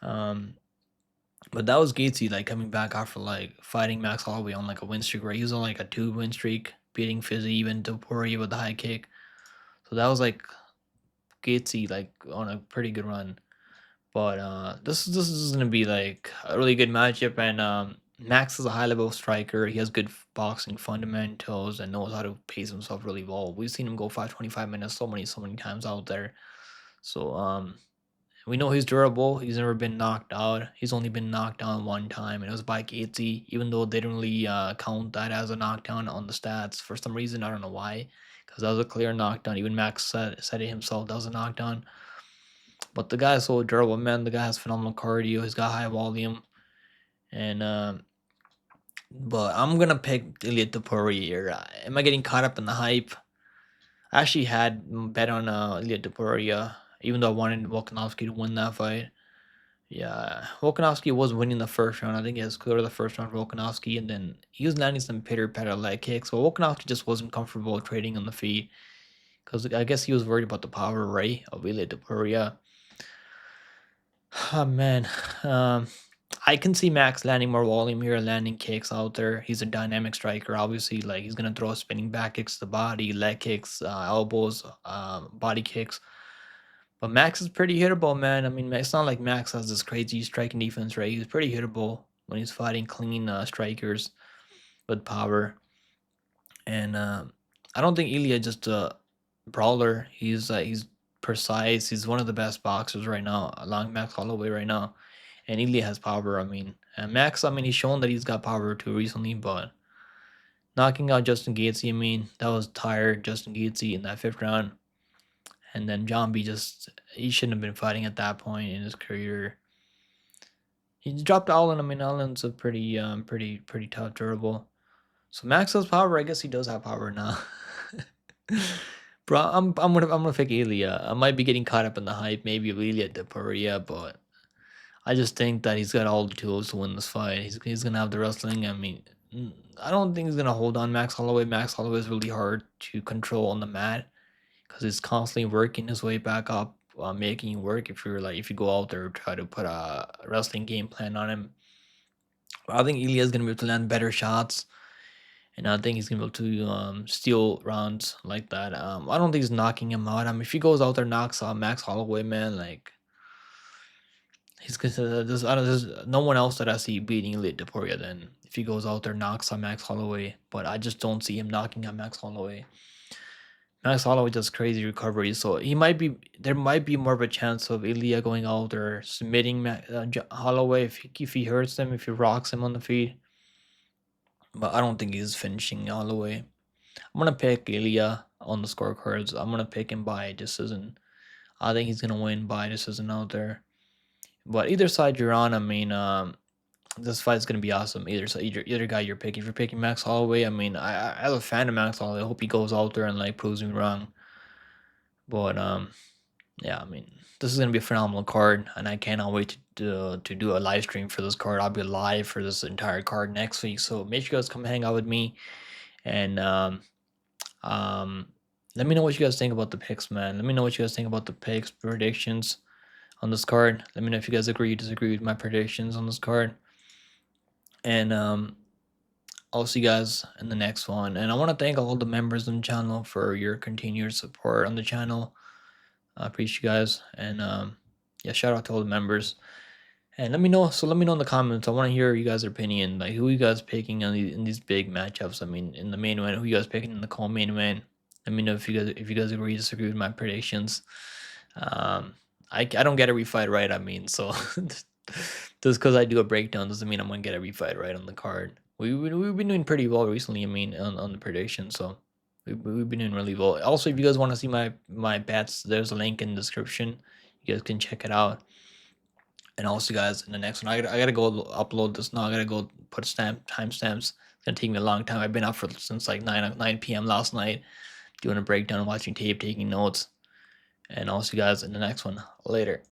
S1: But that was Gaethje like coming back after like fighting Max Holloway on like a win streak, right? He was on like a 2-win streak, beating Fizzy, even Topuria with the high kick. So that was like Gaethje like on a pretty good run. But this is gonna be like a really good matchup, and Max is a high level striker. He has good boxing fundamentals and knows how to pace himself really well. We've seen him go 525 minutes so many times out there. So we know he's durable. He's never been knocked out. He's only been knocked down one time, and it was by Gaethje. Even though they didn't really count that as a knockdown on the stats for some reason, I don't know why, because that was a clear knockdown. Even Max said it himself. That was a knockdown. But the guy is so durable, man. The guy has phenomenal cardio. He's got high volume, and but I'm gonna pick Ilya Topuria here. Am I getting caught up in the hype? I actually had bet on Ilya Topuria, even though I wanted Volkanovski to win that fight. Yeah, Volkanovski was winning the 1st round. I think he has clear the 1st round for Volkanovski, and then he was landing some pitter-patter leg kicks. But Volkanovski just wasn't comfortable trading on the feet because I guess he was worried about the power, right, of Ilya Topuria. Oh man, I can see Max landing more volume here, landing kicks out there. He's a dynamic striker, obviously. Like he's gonna throw spinning back kicks to the body, leg kicks, elbows, body kicks. But Max is pretty hittable, man. I mean, it's not like Max has this crazy striking defense, right? He's pretty hittable when he's fighting clean strikers with power. And I don't think Ilya just a brawler. He's precise. He's one of the best boxers right now, along Max Holloway right now. And Ilya has power. I mean, and Max. I mean, he's shown that he's got power too recently. But knocking out Justin Gaethje, I mean, that was tired Justin Gaethje in that 5th round. And then John B he shouldn't have been fighting at that point in his career. He dropped Allen. I mean, Allen's a pretty tough, durable. So Max has power. I guess he does have power now. Bro, I'm gonna pick Ilya. I might be getting caught up in the hype, maybe of Ilya Topuria, but I just think that he's got all the tools to win this fight. He's gonna have the wrestling. I mean, I don't think he's gonna hold on Max Holloway. Max Holloway is really hard to control on the mat because he's constantly working his way back up, making you work. If you go out there try to put a wrestling game plan on him, I think Ilya is gonna be able to land better shots, and I think he's gonna be able to steal rounds like that. I don't think he's knocking him out. I mean, if he goes out there knocks out Max Holloway, man, like he's considered there's no one else that I see beating Ilya Topuria. Then if he goes out there knocks on Max Holloway, but I just don't see him knocking on Max Holloway. Max Holloway does crazy recovery, so there might be more of a chance of Ilya going out there submitting Holloway if he hurts him, if he rocks him on the feet. But I don't think he's finishing Holloway. I'm gonna pick Ilya on the scorecards. I'm gonna pick him by decision. I think he's gonna win by decision out there. But either side you're on, I mean, this fight's gonna be awesome. Either guy you're picking. If you're picking Max Holloway, I mean, I as a fan of Max Holloway, I hope he goes out there and like proves me wrong. But yeah, I mean, this is gonna be a phenomenal card, and I cannot wait to do a live stream for this card. I'll be live for this entire card next week, so make sure you guys come hang out with me, and let me know what you guys think about the picks, man. Let me know what you guys think about the picks predictions on this card. Let me know if you guys agree or disagree with my predictions on this card. And I'll see you guys in the next one. And I want to thank all the members on the channel for your continued support on the channel. I appreciate you guys. And yeah, shout out to all the members. And let me know. So let me know in the comments. I want to hear you guys' opinion. Like, who you guys picking in these big matchups? I mean, in the main event, who you guys picking in the co-main event? Let me know if you guys agree or disagree with my predictions. I don't get every fight right. I mean, so just because I do a breakdown doesn't mean I'm gonna get every fight right on the card. We've been doing pretty well recently. I mean, on the prediction. So We've been doing really well. Also, if you guys want to see my bets, there's a link in the description. You guys can check it out. And also, guys, in the next one, I gotta go upload this now. I gotta go put timestamps. It's gonna take me a long time. I've been up since like 9 p.m. last night, doing a breakdown, watching tape, taking notes. And I'll see you guys in the next one. Later.